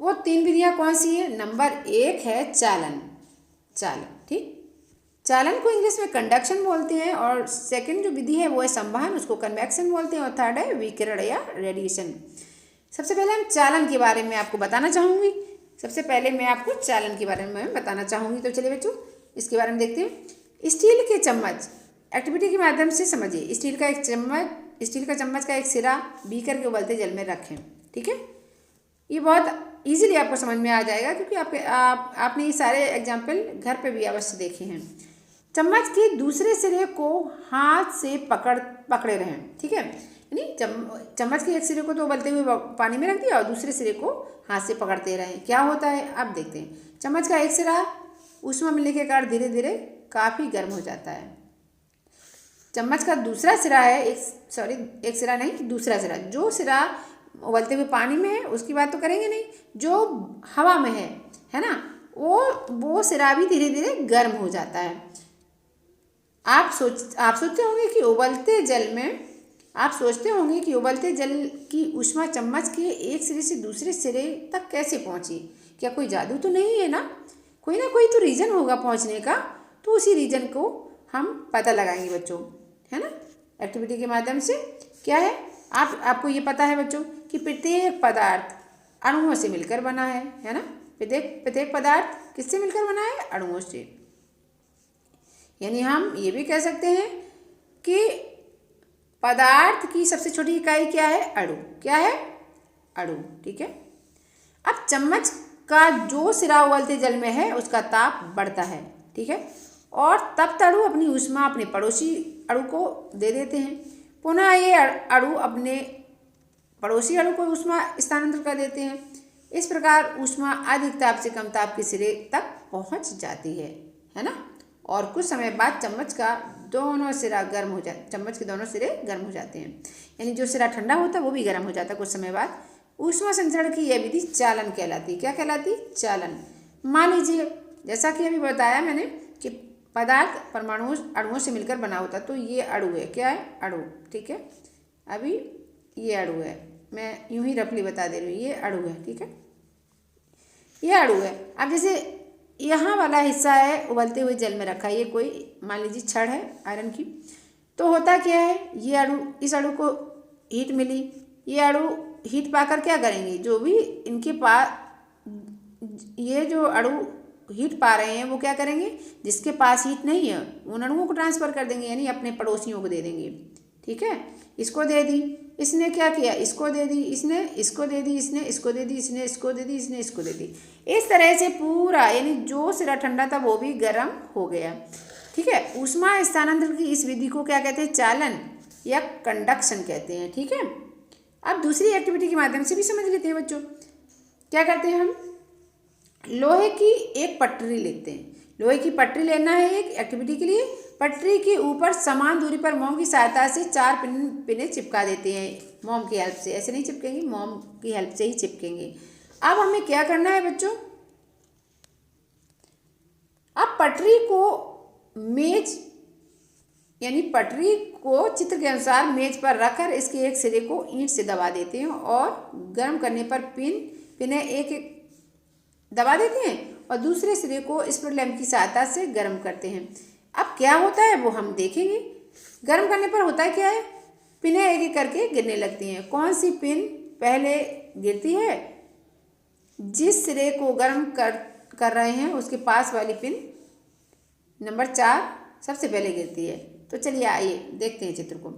वो 3 विधियां कौन सी है? नंबर 1 है चालन। ठीक, चालन को इंग्लिश में कंडक्शन बोलते हैं, और सेकंड जो विधि है वो है संवहन, उसको कन्वेक्शन बोलते हैं, और थर्ड है विकिरण या रेडिएशन। सबसे पहले हम चालन के बारे में आपको बताना चाहूँगी। तो चलिए बच्चों इसके बारे में देखते हैं। स्टील के चम्मच एक्टिविटी के माध्यम से समझिए। स्टील का चम्मच का एक सिरा बीकर के उबलते जल में रखें। ठीक है, ये बहुत इजीली आपको समझ में आ जाएगा क्योंकि आपने ये सारे एग्जाम्पल घर पे भी अवश्य देखे हैं। चम्मच के दूसरे सिरे को हाथ से पकड़े रहें। ठीक है, यानी चम्मच के एक सिरे को तो उबलते हुए पानी में रख दिया और दूसरे सिरे को हाथ से पकड़ते रहें। क्या होता है अब देखते हैं। चम्मच का एक सिरा ऊष्मा मिलने के कारण धीरे धीरे काफ़ी गर्म हो जाता है। चम्मच का दूसरा सिरा है, दूसरा सिरा, जो सिरा उबलते हुए पानी में है उसकी बात तो करेंगे नहीं, जो हवा में है ना, वो सिरा भी धीरे धीरे गर्म हो जाता है। आप सोचते होंगे कि उबलते जल की ऊष्मा चम्मच के एक सिरे से दूसरे सिरे तक कैसे पहुंची। क्या कोई जादू तो नहीं है ना कोई तो रीज़न होगा पहुंचने का, तो उसी रीज़न को हम पता लगाएंगे बच्चों, है ना, एक्टिविटी के माध्यम से। क्या है, आपको ये पता है बच्चों कि प्रत्येक पदार्थ अणुओं से मिलकर बना है ना। प्रत्येक पदार्थ किससे मिलकर बना है? अणुओं से। यानी हम ये भी कह सकते हैं कि पदार्थ की सबसे छोटी इकाई क्या है? अणु। क्या है? अणु। ठीक है। अब चम्मच का जो सिरा उबलते जल में है उसका ताप बढ़ता है। ठीक है, और तब अणु अपनी ऊष्मा अपने पड़ोसी अणु को दे देते हैं। पुनः ये अणु अपने पड़ोसी अणु को ऊष्मा स्थानांतरित कर देते हैं। इस प्रकार ऊष्मा अधिक ताप से कम ताप के सिरे तक पहुंच जाती है ना। और कुछ समय बाद चम्मच के दोनों सिरे गर्म हो जाते हैं। यानी जो सिरा ठंडा होता है वो भी गर्म हो जाता है कुछ समय बाद। ऊष्मा संचरण की यह विधि चालन कहलाती। क्या कहलाती? चालन। मान लीजिए जैसा कि अभी बताया मैंने कि पदार्थ परमाणु अणुओं से मिलकर बना होता, तो ये अणु है। क्या है? अणु। ठीक है, अभी ये अणु है, मैं यूं ही रफली बता दे रही हूँ, ये अणु है। ठीक है, ये अणु है। अब जैसे यहाँ वाला हिस्सा है उबलते हुए जल में रखा है, ये कोई मान लीजिए छड़ है आयरन की, तो होता क्या है, ये अणु, इस अणु को हीट मिली, ये अणु हीट पाकर क्या करेंगे, जो भी इनके पास, ये जो अणु हीट पा रहे हैं वो क्या करेंगे, जिसके पास हीट नहीं है उन अणुओं को ट्रांसफ़र कर देंगे, यानी अपने पड़ोसियों को दे देंगे। ठीक है, इसको दे दी, इसने क्या किया, इसको दे दी, इसने इसको दे दी, इसने इसको दे दी, इसने इसको दे दी, इसने इसको दे दी। इस तरह से पूरा, यानी जो सिरा ठंडा था वो भी गर्म हो गया। ठीक है, ऊष्मा स्थानांतरण की इस विधि को क्या कहते हैं, चालन या कंडक्शन कहते हैं। ठीक है, अब दूसरी एक्टिविटी के माध्यम से भी समझ लेते हैं बच्चों। क्या करते हैं हम, लोहे की एक पटरी लेते हैं, लोहे की पटरी लेना है एक एक्टिविटी के लिए। पटरी के ऊपर समान दूरी पर मोम की सहायता से 4 पिने चिपका देते हैं, मोम की हेल्प से। ऐसे नहीं चिपकेंगे, मोम की हेल्प से ही चिपकेंगे। अब हमें क्या करना है बच्चों, अब पटरी को मेज, यानी पटरी को चित्र के अनुसार मेज पर रखकर इसके एक सिरे को ईंट से दबा देते हैं और गर्म करने पर पिने एक एक दबा देते हैं और दूसरे सिरे को स्पिरिट लैंप की सहायता से गर्म करते हैं। अब क्या होता है वो हम देखेंगे। गर्म करने पर होता है क्या है, पिनें एक एक करके गिरने लगती हैं। कौन सी पिन पहले गिरती है, जिस सिरे को गर्म कर रहे हैं उसके पास वाली पिन नंबर 4 सबसे पहले गिरती है। तो चलिए आइए देखते हैं चित्र को।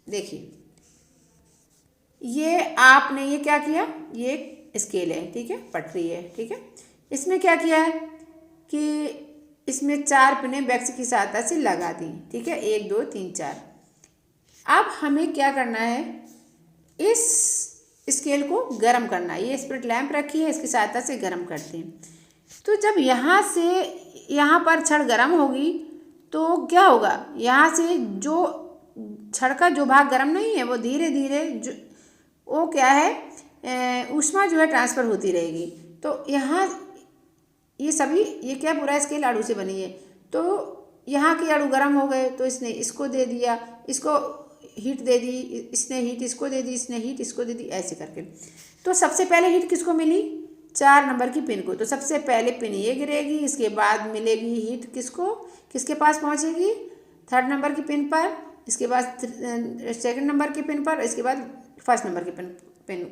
देखिए, ये आपने ये क्या किया, ये एक स्केल है, ठीक है, पटरी है, ठीक है। इसमें क्या किया है कि इसमें 4 पिनें वैक्स की सहायता से लगा दी, ठीक है, 1 2 3 4। अब हमें क्या करना है, इस स्केल को गर्म करना है। ये स्पिरिट लैंप रखी है, इसकी सहायता से गर्म करते हैं। तो जब यहाँ से यहाँ पर छड़ गर्म होगी तो क्या होगा, यहाँ से जो छड़ का जो भाग गर्म नहीं है वो धीरे धीरे जो वो क्या है, ऊष्मा जो है ट्रांसफ़र होती रहेगी। तो यहाँ ये सभी, ये क्या पूरा स्केल अणु से बनी है, तो यहाँ के अणु गर्म हो गए तो इसने इसको दे दिया, इसको हीट दे दी, इसने हीट इसको दे दी, इसने हीट इसको दे दी, ऐसे करके। तो सबसे पहले हीट किसको मिली, 4 नंबर की पिन को। तो सबसे पहले पिन ये गिरेगी, इसके बाद मिलेगी हीट किसको, किसके पास पहुँचेगी, 3rd नंबर की पिन पर, इसके बाद 2nd नंबर की पिन पर, इसके बाद 1st नंबर की पिन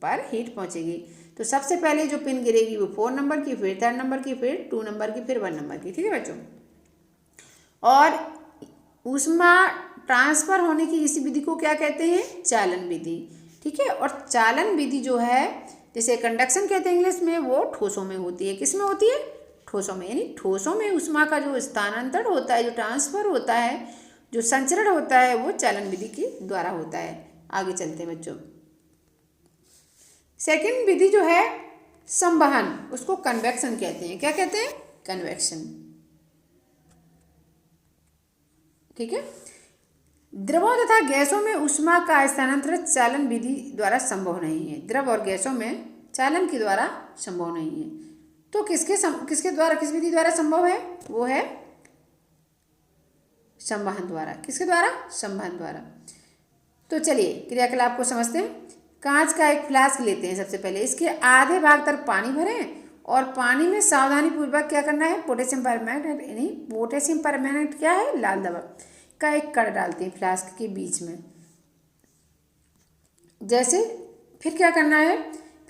पर हीट पहुँचेगी। तो सबसे पहले जो पिन गिरेगी वो 4 नंबर की, फिर 3rd नंबर की, फिर 2 नंबर की, फिर 1 नंबर की, ठीक है बच्चों। और ऊष्मा ट्रांसफ़र होने की इसी विधि को क्या कहते हैं, चालन विधि, ठीक है। और चालन विधि जो है, जैसे कंडक्शन कहते हैं इंग्लिश में, वो ठोसों में होती है। किस में होती है, ठोसों में। यानी ठोसों में ऊष्मा का जो स्थानांतरण होता है, जो ट्रांसफ़र होता है, जो संचरण होता है, वो चालन विधि के द्वारा होता है। आगे चलते हैं बच्चों। सेकंड विधि जो है संवहन, उसको कन्वेक्शन कहते हैं। क्या कहते हैं, कन्वेक्शन, ठीक है। द्रवों तथा गैसों में ऊष्मा का स्थानांतरण चालन विधि द्वारा संभव नहीं है। द्रव और गैसों में चालन के द्वारा संभव नहीं है। तो किसके द्वारा, किस विधि द्वारा संभव है, वो है संवहन द्वारा। किसके द्वारा, संवहन द्वारा। तो चलिए क्रियाकलाप को समझते हैं। कांच का एक फ्लास्क लेते हैं। सबसे पहले इसके आधे भाग तक पानी भरें और पानी में सावधानी पूर्वक क्या करना है, पोटेशियम परमैंगनेट, यानी पोटेशियम परमैंगनेट क्या है, लाल दवा का एक कण डालते हैं फ्लास्क के बीच में। जैसे फिर क्या करना है,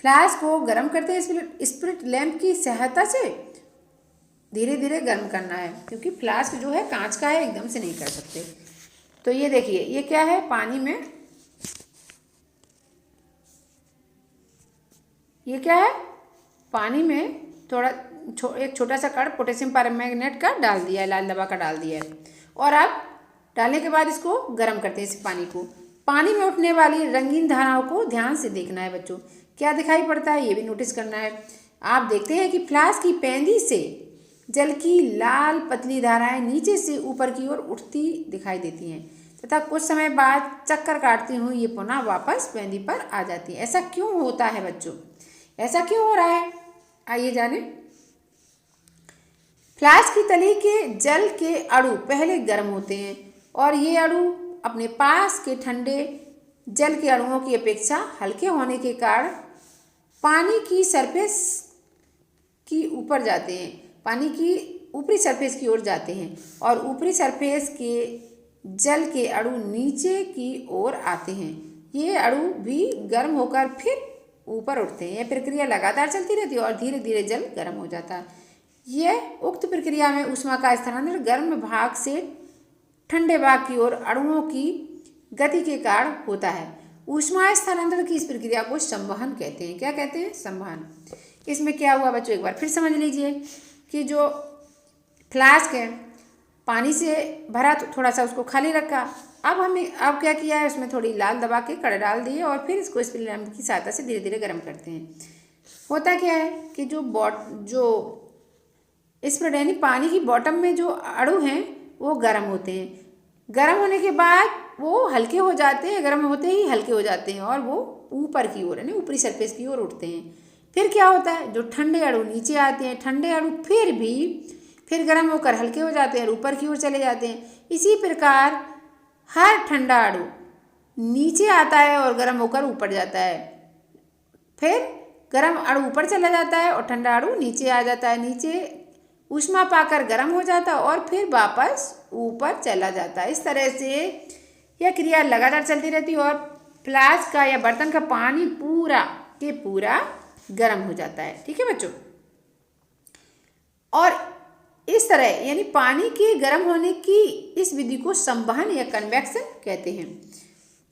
फ्लास्क को गर्म करते हैं स्पिरिट लैंप की सहायता से, धीरे धीरे गर्म करना है, क्योंकि फ्लास्क जो है कांच का है, एकदम से नहीं कर सकते। तो ये देखिए, ये क्या है, पानी में, ये क्या है, पानी में थोड़ा एक छोटा सा कण पोटेशियम परमैंगनेट का डाल दिया है, लाल दवा का डाल दिया है। और अब डालने के बाद इसको गर्म करते हैं, इस पानी को। पानी में उठने वाली रंगीन धाराओं को ध्यान से देखना है बच्चों, क्या दिखाई पड़ता है ये भी नोटिस करना है। आप देखते हैं कि फ्लास्क की पेंदी से जल की लाल पतली धाराएं नीचे से ऊपर की ओर उठती दिखाई देती हैं तथा कुछ समय बाद चक्कर काटती हुई ये पुनः वापस पेंदी पर आ जाती है। ऐसा क्यों होता है बच्चों, ऐसा क्यों हो रहा है, आइए जाने। फ्लास्क की तली के जल के अणु पहले गर्म होते हैं और ये अणु अपने पास के ठंडे जल के अणुओं की अपेक्षा हल्के होने के कारण पानी की सरफेस की ऊपर जाते हैं, पानी की ऊपरी सरफेस की ओर जाते हैं और ऊपरी सरफेस के जल के अणु नीचे की ओर आते हैं। ये अणु भी गर्म होकर फिर ऊपर उठते हैं। यह प्रक्रिया लगातार चलती रहती है और धीरे धीरे जल गर्म हो जाता है। यह उक्त प्रक्रिया में ऊष्मा का स्थानांतरण गर्म भाग से ठंडे भाग की ओर अणुओं की गति के कारण होता है। ऊष्मा स्थानांतरण की इस प्रक्रिया को संवहन कहते हैं। क्या कहते हैं? संवहन। इसमें क्या हुआ बच्चों, एक बार फिर समझ लीजिए कि जो फ्लास्क है पानी से भरा, तो थोड़ा सा उसको खाली रखा। अब क्या किया है, उसमें थोड़ी लाल दबा के कड़े डाल दिए और फिर इसको स्पिल लैंप की सहायता से धीरे धीरे गर्म करते हैं। होता क्या है कि जो स्प्रेड यानी पानी की बॉटम में जो अणु हैं वो गर्म होते हैं। गर्म होने के बाद वो हल्के हो जाते हैं, गर्म होते ही हल्के हो जाते हैं और वो ऊपर की ओर यानी ऊपरी सरफेस की ओर उठते हैं। फिर क्या होता है, जो ठंडे अणु नीचे आते हैं, ठंडे अणु फिर गर्म होकर हल्के हो जाते हैं और ऊपर की ओर चले जाते हैं। इसी प्रकार हर ठंडा अणु नीचे आता है और गर्म होकर ऊपर जाता है, फिर गर्म अणु ऊपर चला जाता है और ठंडा अणु नीचे आ जाता है, नीचे ऊष्मा पाकर गर्म हो जाता है और फिर वापस ऊपर चला जाता है। इस तरह से यह क्रिया लगातार चलती रहती है और फ्लास्क का या बर्तन का पानी पूरा के पूरा गर्म हो जाता है। ठीक है बच्चों, और इस तरह यानी पानी के गर्म होने की इस विधि को संवहन या कन्वेक्शन कहते हैं।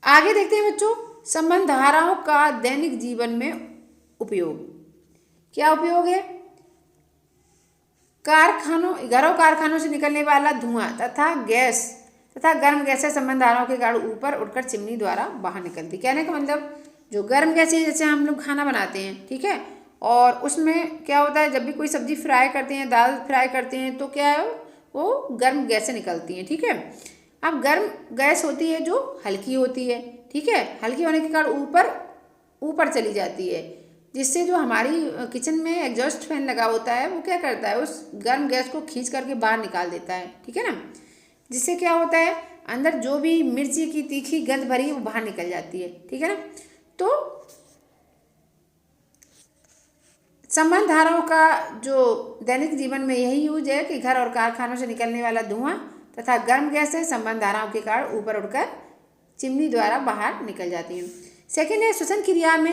आगे देखते हैं बच्चों, संवहन धाराओं का दैनिक जीवन में उपयोग। क्या उपयोग है? घरों कारखानों से निकलने वाला धुआं तथा गर्म गैसें संवहन धाराओं के कारण ऊपर उठकर चिमनी द्वारा बाहर निकलती। कहने का मतलब जो गर्म गैसें, जैसे हम लोग खाना बनाते हैं, ठीक है, और उसमें क्या होता है, जब भी कोई सब्जी फ्राई करते हैं, दाल फ्राई करते हैं, तो क्या है, वो गर्म गैसें निकलती हैं। ठीक है, अब गर्म गैस होती है जो हल्की होती है, ठीक है, हल्की होने के कारण ऊपर चली जाती है, जिससे जो हमारी किचन में एग्जॉस्ट फैन लगा होता है वो क्या करता है, उस गर्म गैस को खींच करके बाहर निकाल देता है। ठीक है ना, जिससे क्या होता है, अंदर जो भी मिर्ची की तीखी गंध भरी है वो बाहर निकल जाती है। ठीक है ना, तो संवहन धाराओं का जो दैनिक जीवन में यही यूज है कि घर और कारखानों से निकलने वाला धुआं तथा गर्म गैसें संवहन धाराओं के कारण ऊपर उठकर चिमनी द्वारा बाहर निकल जाती हैं। सेकेंड है, श्वसन क्रिया में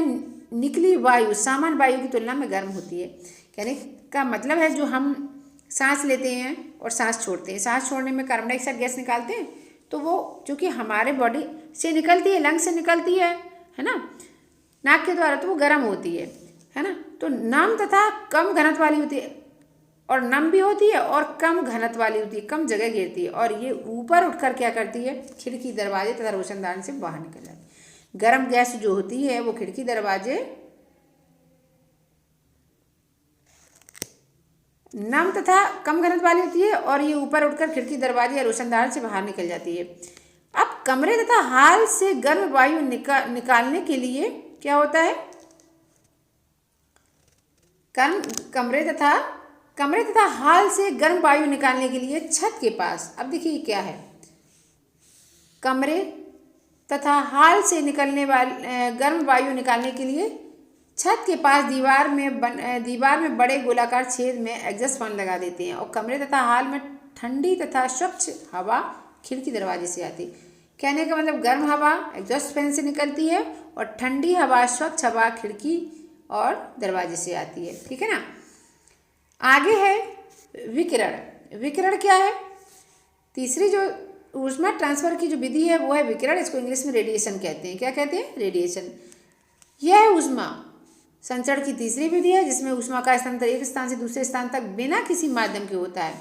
निकली वायु सामान्य वायु की तुलना में गर्म होती है। कहने का मतलब है, जो हम सांस लेते हैं और सांस छोड़ते हैं, सांस छोड़ने में कार्बन डाइऑक्साइड गैस निकालते हैं, तो वो चूँकि हमारे बॉडी से निकलती है, लंग से निकलती है ना, नाक के द्वारा, तो वो गर्म होती है ना। तो नम तथा कम घनत्व वाली होती है, और नम भी होती है और कम घनत्व वाली होती है, कम जगह घेरती है, और ये ऊपर उठकर क्या करती है, खिड़की दरवाजे तथा रोशनदान से बाहर निकल जाती है। गर्म गैस जो होती है वो खिड़की दरवाजे, नम तथा कम घनत्व वाली होती है और ये ऊपर उठकर खिड़की दरवाजे या रोशनदान से बाहर निकल जाती है। अब कमरे तथा हाल से गर्म वायु निकालने के लिए क्या होता है, कमरे तथा हाल से गर्म वायु निकालने के लिए छत के पास, अब देखिए क्या है, कमरे तथा हाल से निकलने वाले गर्म वायु निकालने के लिए छत के पास दीवार में बड़े गोलाकार छेद में एग्जॉस्ट फैन लगा देते हैं, और कमरे तथा हाल में ठंडी तथा स्वच्छ हवा खिड़की दरवाजे से आती है। कहने का मतलब गर्म हवा एग्जॉस्ट फैन से निकलती है और ठंडी हवा, स्वच्छ हवा खिड़की और दरवाजे से आती है। ठीक है ना, आगे है विकिरण। विकिरण क्या है, तीसरी जो ऊष्मा ट्रांसफर की जो विधि है वो है विकिरण। इसको इंग्लिश में रेडिएशन कहते हैं। क्या कहते हैं, रेडिएशन। यह ऊष्मा संचरण की तीसरी विधि है जिसमें ऊष्मा का स्थानांतरण एक स्थान से दूसरे स्थान तक बिना किसी माध्यम के होता है।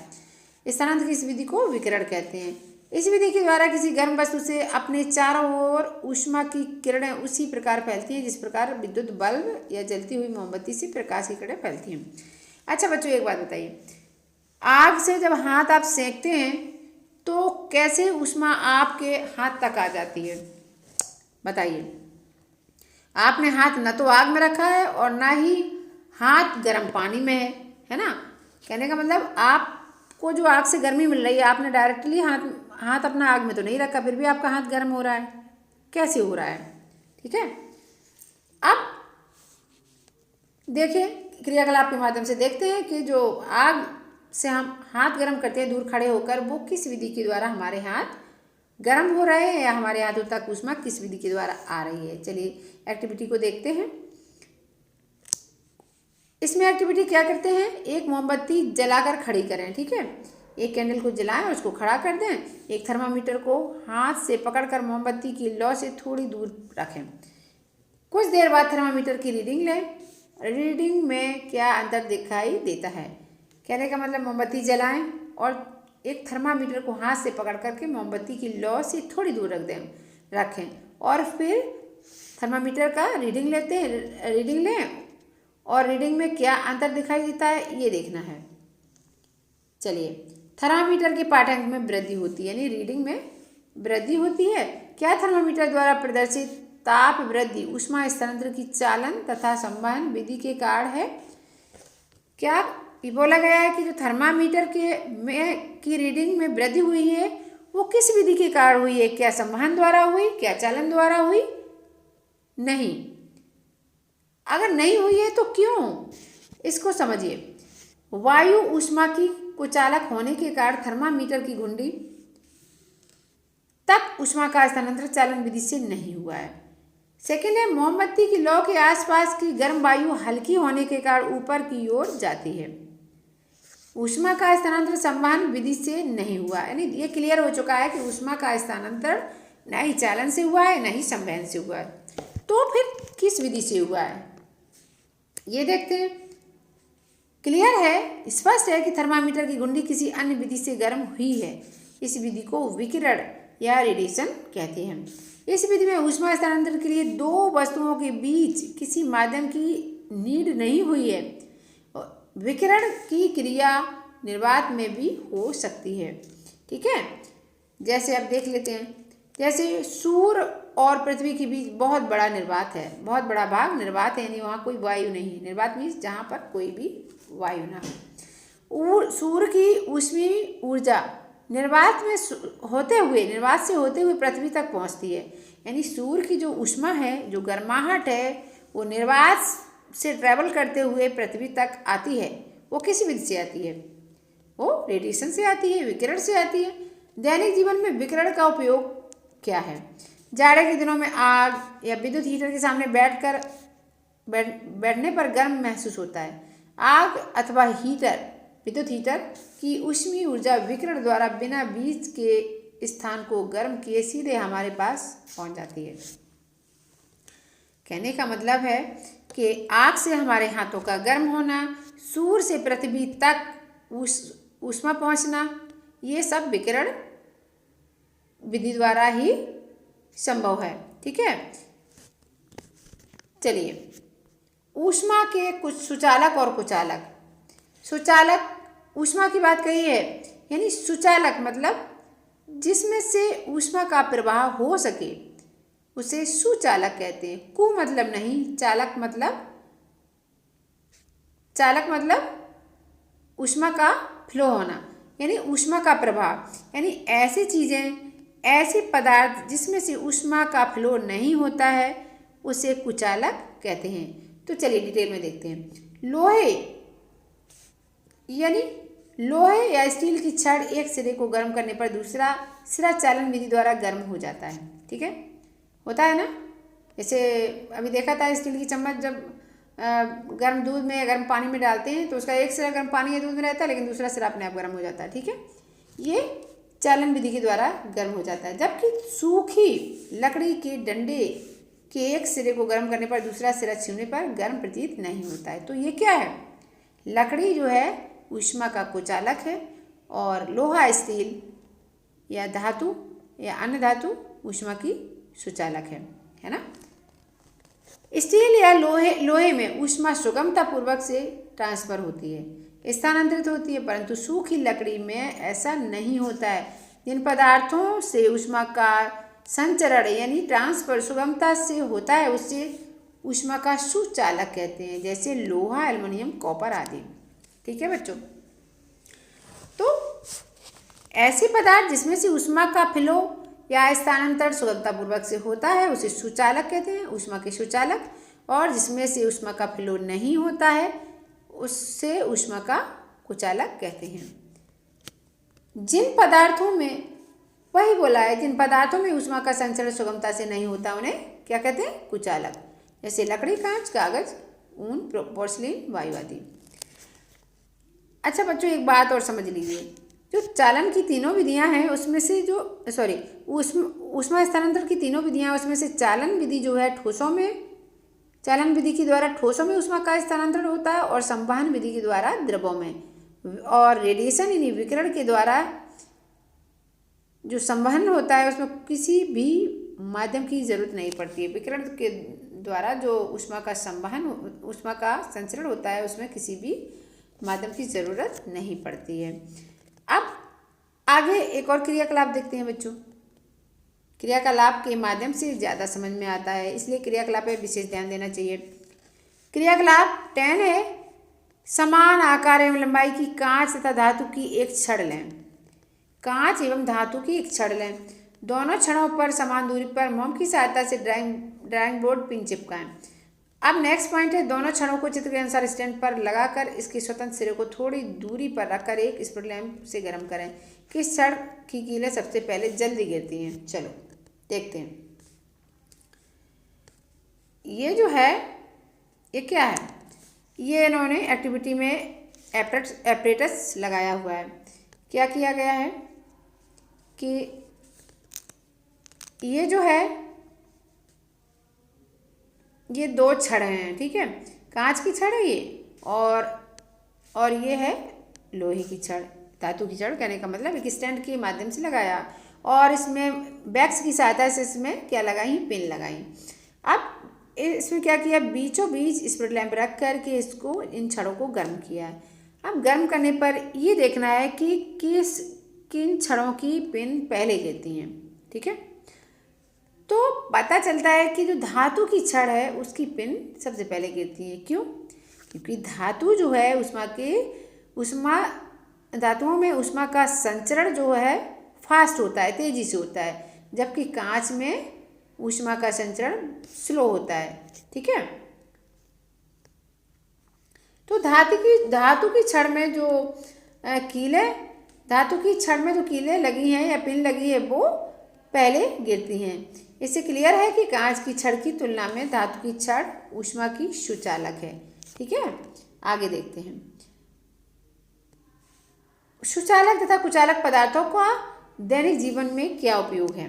स्थानांतरण की इस विधि को विकिरण कहते हैं। इस विधि के द्वारा किसी गर्म वस्तु से अपने चारों ओर ऊष्मा की किरणें उसी प्रकार फैलती हैं जिस प्रकार विद्युत बल्ब या जलती हुई मोमबत्ती से प्रकाश की किरणें फैलती हैं। अच्छा बच्चों, एक बात बताइए, आग से जब हाथ आप सेकते हैं तो कैसे ऊष्मा आपके हाथ तक आ जाती है, बताइए। आपने हाथ न तो आग में रखा है और ना ही हाथ गर्म पानी में है ना। कहने का मतलब आप आपको जो आग से गर्मी मिल रही है, आपने डायरेक्टली हाथ अपना आग में तो नहीं रखा, फिर भी आपका हाथ गर्म हो रहा है, कैसे हो रहा है? ठीक है। अब देखिए, क्रियाकलाप के माध्यम से देखते हैं कि जो आग से हम हाथ गर्म करते हैं दूर खड़े होकर, वो किस विधि के द्वारा हमारे हाथ गर्म हो रहे हैं या हमारे हाथों तक ऊष्मा किस विधि के द्वारा आ रही है। चलिए एक्टिविटी को देखते हैं। इसमें एक्टिविटी क्या करते हैं, एक मोमबत्ती जलाकर खड़ी करें। ठीक है, एक कैंडल को जलाएं और उसको खड़ा कर दें। एक थर्मामीटर को हाथ से पकड़कर मोमबत्ती की लौ से थोड़ी दूर रखें। कुछ देर बाद थर्मामीटर की रीडिंग लें। रीडिंग में क्या अंतर दिखाई देता है? कहने का मतलब मोमबत्ती जलाएं और एक थर्मामीटर को हाथ से पकड़ करके मोमबत्ती की लौ से थोड़ी दूर रखें और फिर थर्मामीटर का रीडिंग लें और रीडिंग में क्या अंतर दिखाई देता है ये देखना है। चलिए, थर्मामीटर के पाठांक में वृद्धि होती है, यानी रीडिंग में वृद्धि होती है। क्या थर्मामीटर द्वारा प्रदर्शित ताप वृद्धि ऊष्मा स्थानांतरण की चालन तथा संवहन विधि के कारण है? क्या ये बोला गया है कि जो थर्मामीटर की रीडिंग में वृद्धि हुई है वो किस विधि के कारण हुई है? क्या संवहन द्वारा हुई, क्या चालन द्वारा हुई? नहीं। अगर नहीं हुई है तो क्यों, इसको समझिए। वायु ऊष्मा की कुचालक होने के कारण थर्मामीटर की घुंडी तक ऊष्मा का स्थानांतरण चालन विधि से नहीं हुआ है। सेकेंड है, मोमबत्ती की लौ के आसपास की गर्म वायु हल्की होने के कारण ऊपर की ओर जाती है। ऊष्मा का स्थानांतरण संवहन विधि से नहीं हुआ, यानी ये क्लियर हो चुका है कि ऊष्मा का स्थानांतरण न ही चालन से हुआ है न ही संवहन से हुआ है। तो फिर किस विधि से हुआ है ये देखते हैं। क्लियर है, स्पष्ट है कि थर्मामीटर की घुंडी किसी अन्य विधि से गर्म हुई है। इस विधि को विकिरण या रेडिएशन कहते हैं। इस विधि में ऊष्मा स्थानांतरण के लिए दो वस्तुओं के बीच किसी माध्यम की नीड नहीं हुई है। विकिरण की क्रिया निर्वात में भी हो सकती है। ठीक है, जैसे अब देख लेते हैं। जैसे सूर्य और पृथ्वी के बीच बहुत बड़ा निर्वात है, बहुत बड़ा भाग निर्वात है, यानी वहाँ कोई वायु नहीं है। निर्वात मीन्स जहाँ पर कोई भी वायु ना हो। सूर्य की ऊष्मीय ऊर्जा निर्वात से होते हुए पृथ्वी तक पहुँचती है। यानी सूर्य की जो ऊष्मा है, जो गर्माहट है, वो निर्वात से ट्रैवल करते हुए पृथ्वी तक आती है। वो किस विधि से आती है? वो रेडिएशन से आती है, विकिरण से आती है। दैनिक जीवन में विकिरण का उपयोग क्या है? जाड़े के दिनों में आग या विद्युत हीटर के सामने बैठने पर गर्म महसूस होता है। आग अथवा विद्युत हीटर की ऊष्मीय ऊर्जा विकिरण द्वारा बिना बीज के स्थान को गर्म किए सीधे हमारे पास पहुंच जाती है। कहने का मतलब है कि आग से हमारे हाथों का गर्म होना, सूर्य से पृथ्वी तक ऊष्मा पहुंचना, ये सब विकिरण विधि द्वारा ही संभव है। ठीक है, चलिए, ऊष्मा के कुछ सुचालक और कुचालक। सुचालक, ऊष्मा की बात कही है, यानी सुचालक मतलब जिसमें से ऊष्मा का प्रवाह हो सके उसे सुचालक कहते हैं। कु मतलब नहीं, चालक मतलब ऊष्मा का फ्लो होना, यानी ऊष्मा का प्रवाह, यानी ऐसी चीज़ें, ऐसे पदार्थ जिसमें से ऊष्मा का फ्लो नहीं होता है उसे कुचालक कहते हैं। तो चलिए डिटेल में देखते हैं। लोहे या स्टील की छड़ एक सिरे को गर्म करने पर दूसरा सिरा चालन विधि द्वारा गर्म हो जाता है। ठीक है, होता है ना। जैसे अभी देखा था, स्टील की चम्मच जब गर्म दूध में गर्म पानी में डालते हैं तो उसका एक सिरा गर्म पानी या दूध में रहता है, लेकिन दूसरा सिरा अपने आप गर्म हो जाता है। ठीक है, ये चालन विधि के द्वारा गर्म हो जाता है। जबकि सूखी लकड़ी के डंडे के एक सिरे को गर्म करने पर दूसरा सिरा छूने पर गर्म प्रतीत नहीं होता है। तो ये क्या है? लकड़ी जो है ऊष्मा का कुचालक है और लोहा, स्टील या धातु या अन्य धातु ऊष्मा की सुचालक है ना। स्टील या लोहे में ऊष्मा सुगमता पूर्वक से ट्रांसफर होती है, स्थानांतरित होती है, परंतु सूखी लकड़ी में ऐसा नहीं होता है। जिन पदार्थों से ऊष्मा का संचरण यानी ट्रांसफर सुगमता से होता है उससे ऊष्मा का सुचालक कहते हैं, जैसे लोहा, एल्युमिनियम, कॉपर आदि। ठीक है बच्चों, तो ऐसे पदार्थ जिसमें से ऊष्मा का फ्लो या स्थानांतरण सुगमतापूर्वक से होता है उसे सुचालक कहते हैं, ऊष्मा के सुचालक। और जिसमें से ऊष्मा का फ्लो नहीं होता है उससे ऊष्मा का कुचालक कहते हैं। जिन पदार्थों में, वही बोला है, जिन पदार्थों में ऊष्मा का संचरण सुगमता से नहीं होता उन्हें क्या कहते हैं? कुचालक। जैसे लकड़ी, कांच, कागज, ऊन, पोर्सिलेन, वायु आदि। अच्छा बच्चों, एक बात और समझ लीजिए, जो चालन की तीनों विधियां हैं उसमें से जो ऊष्मा स्थानांतरण की तीनों विधियां, उसमें से चालन विधि जो है ठोसों में, चालन विधि के द्वारा ठोसों में ऊष्मा का स्थानांतरण होता है और संवहन विधि के द्वारा द्रवों में। और रेडिएशन यानी विकिरण के द्वारा जो संवहन होता है उसमें किसी भी माध्यम की जरूरत नहीं पड़ती है। विकिरण के द्वारा जो ऊष्मा का संवहन, ऊष्मा का संचरण होता है उसमें किसी भी माध्यम की जरूरत नहीं पड़ती है। अब आगे एक और क्रियाकलाप देखते हैं बच्चों। क्रियाकलाप के माध्यम से ज़्यादा समझ में आता है, इसलिए क्रियाकलाप पे विशेष ध्यान देना चाहिए। क्रियाकलाप 10 है, समान आकार एवं लंबाई की कांच तथा धातु की एक छड़ लें। कांच एवं धातु की एक छड़ लें, दोनों छड़ों पर समान दूरी पर मोम की सहायता से ड्राइंग बोर्ड पिन चिपकाएं। अब नेक्स्ट पॉइंट है, दोनों छड़ों को चित्र के अनुसार स्टैंड पर लगाकर इसके स्वतंत्र सिरे को थोड़ी दूरी पर रखकर एक स्पिरिट लैंप से गर्म करें। किस छड़ की कीलें सबसे पहले जल्दी गिरती हैं? चलो देखते हैं। ये जो है ये क्या है? ये इन्होंने एक्टिविटी में एपरेटस लगाया हुआ है। क्या किया गया है कि ये जो है ये दो छड़ हैं, ठीक है, कांच की छड़ है ये और ये है लोहे की छड़, धातु की छड़। कहने का मतलब एक स्टैंड के माध्यम से लगाया और इसमें बैक्स की सहायता से इसमें क्या लगाई? पिन लगाई। अब इसमें क्या किया? बीचों बीच स्पिरिट लैंप रख करके इसको, इन छड़ों को गर्म किया है। अब गर्म करने पर ये देखना है कि किन छड़ों की पिन पहले गिरती हैं, ठीक है। तो पता चलता है कि जो धातु की छड़ है उसकी पिन सबसे पहले गिरती है। क्यों? क्योंकि धातु जो है धातुओं में ऊष्मा का संचरण जो है फास्ट होता है, तेजी से होता है, जबकि कांच में ऊष्मा का संचरण स्लो होता है, ठीक है। तो धातु की छड़ में जो कीलें लगी हैं या पिन लगी है वो पहले गिरती हैं। इससे क्लियर है कि कांच की छड़ की तुलना में धातु की छड़ ऊष्मा की सुचालक है, ठीक है। आगे देखते हैं। सुचालक तथा कुचालक पदार्थों का दैनिक जीवन में क्या उपयोग है?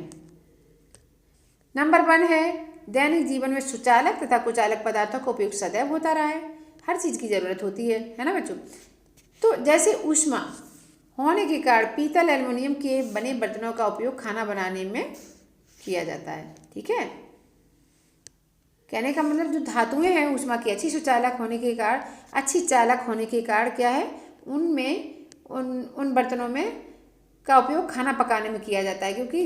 नंबर 1 है, दैनिक जीवन में सुचालक तथा कुचालक पदार्थों का उपयोग सदैव होता रहा है। हर चीज़ की ज़रूरत होती है ना बच्चों। तो जैसे ऊष्मा होने के कारण पीतल, एल्युमिनियम के बने बर्तनों का उपयोग खाना बनाने में किया जाता है, ठीक है। कहने का मतलब जो धातुएं हैं ऊष्मा की अच्छी चालक होने के कारण क्या है, उन बर्तनों में का उपयोग खाना पकाने में किया जाता है, क्योंकि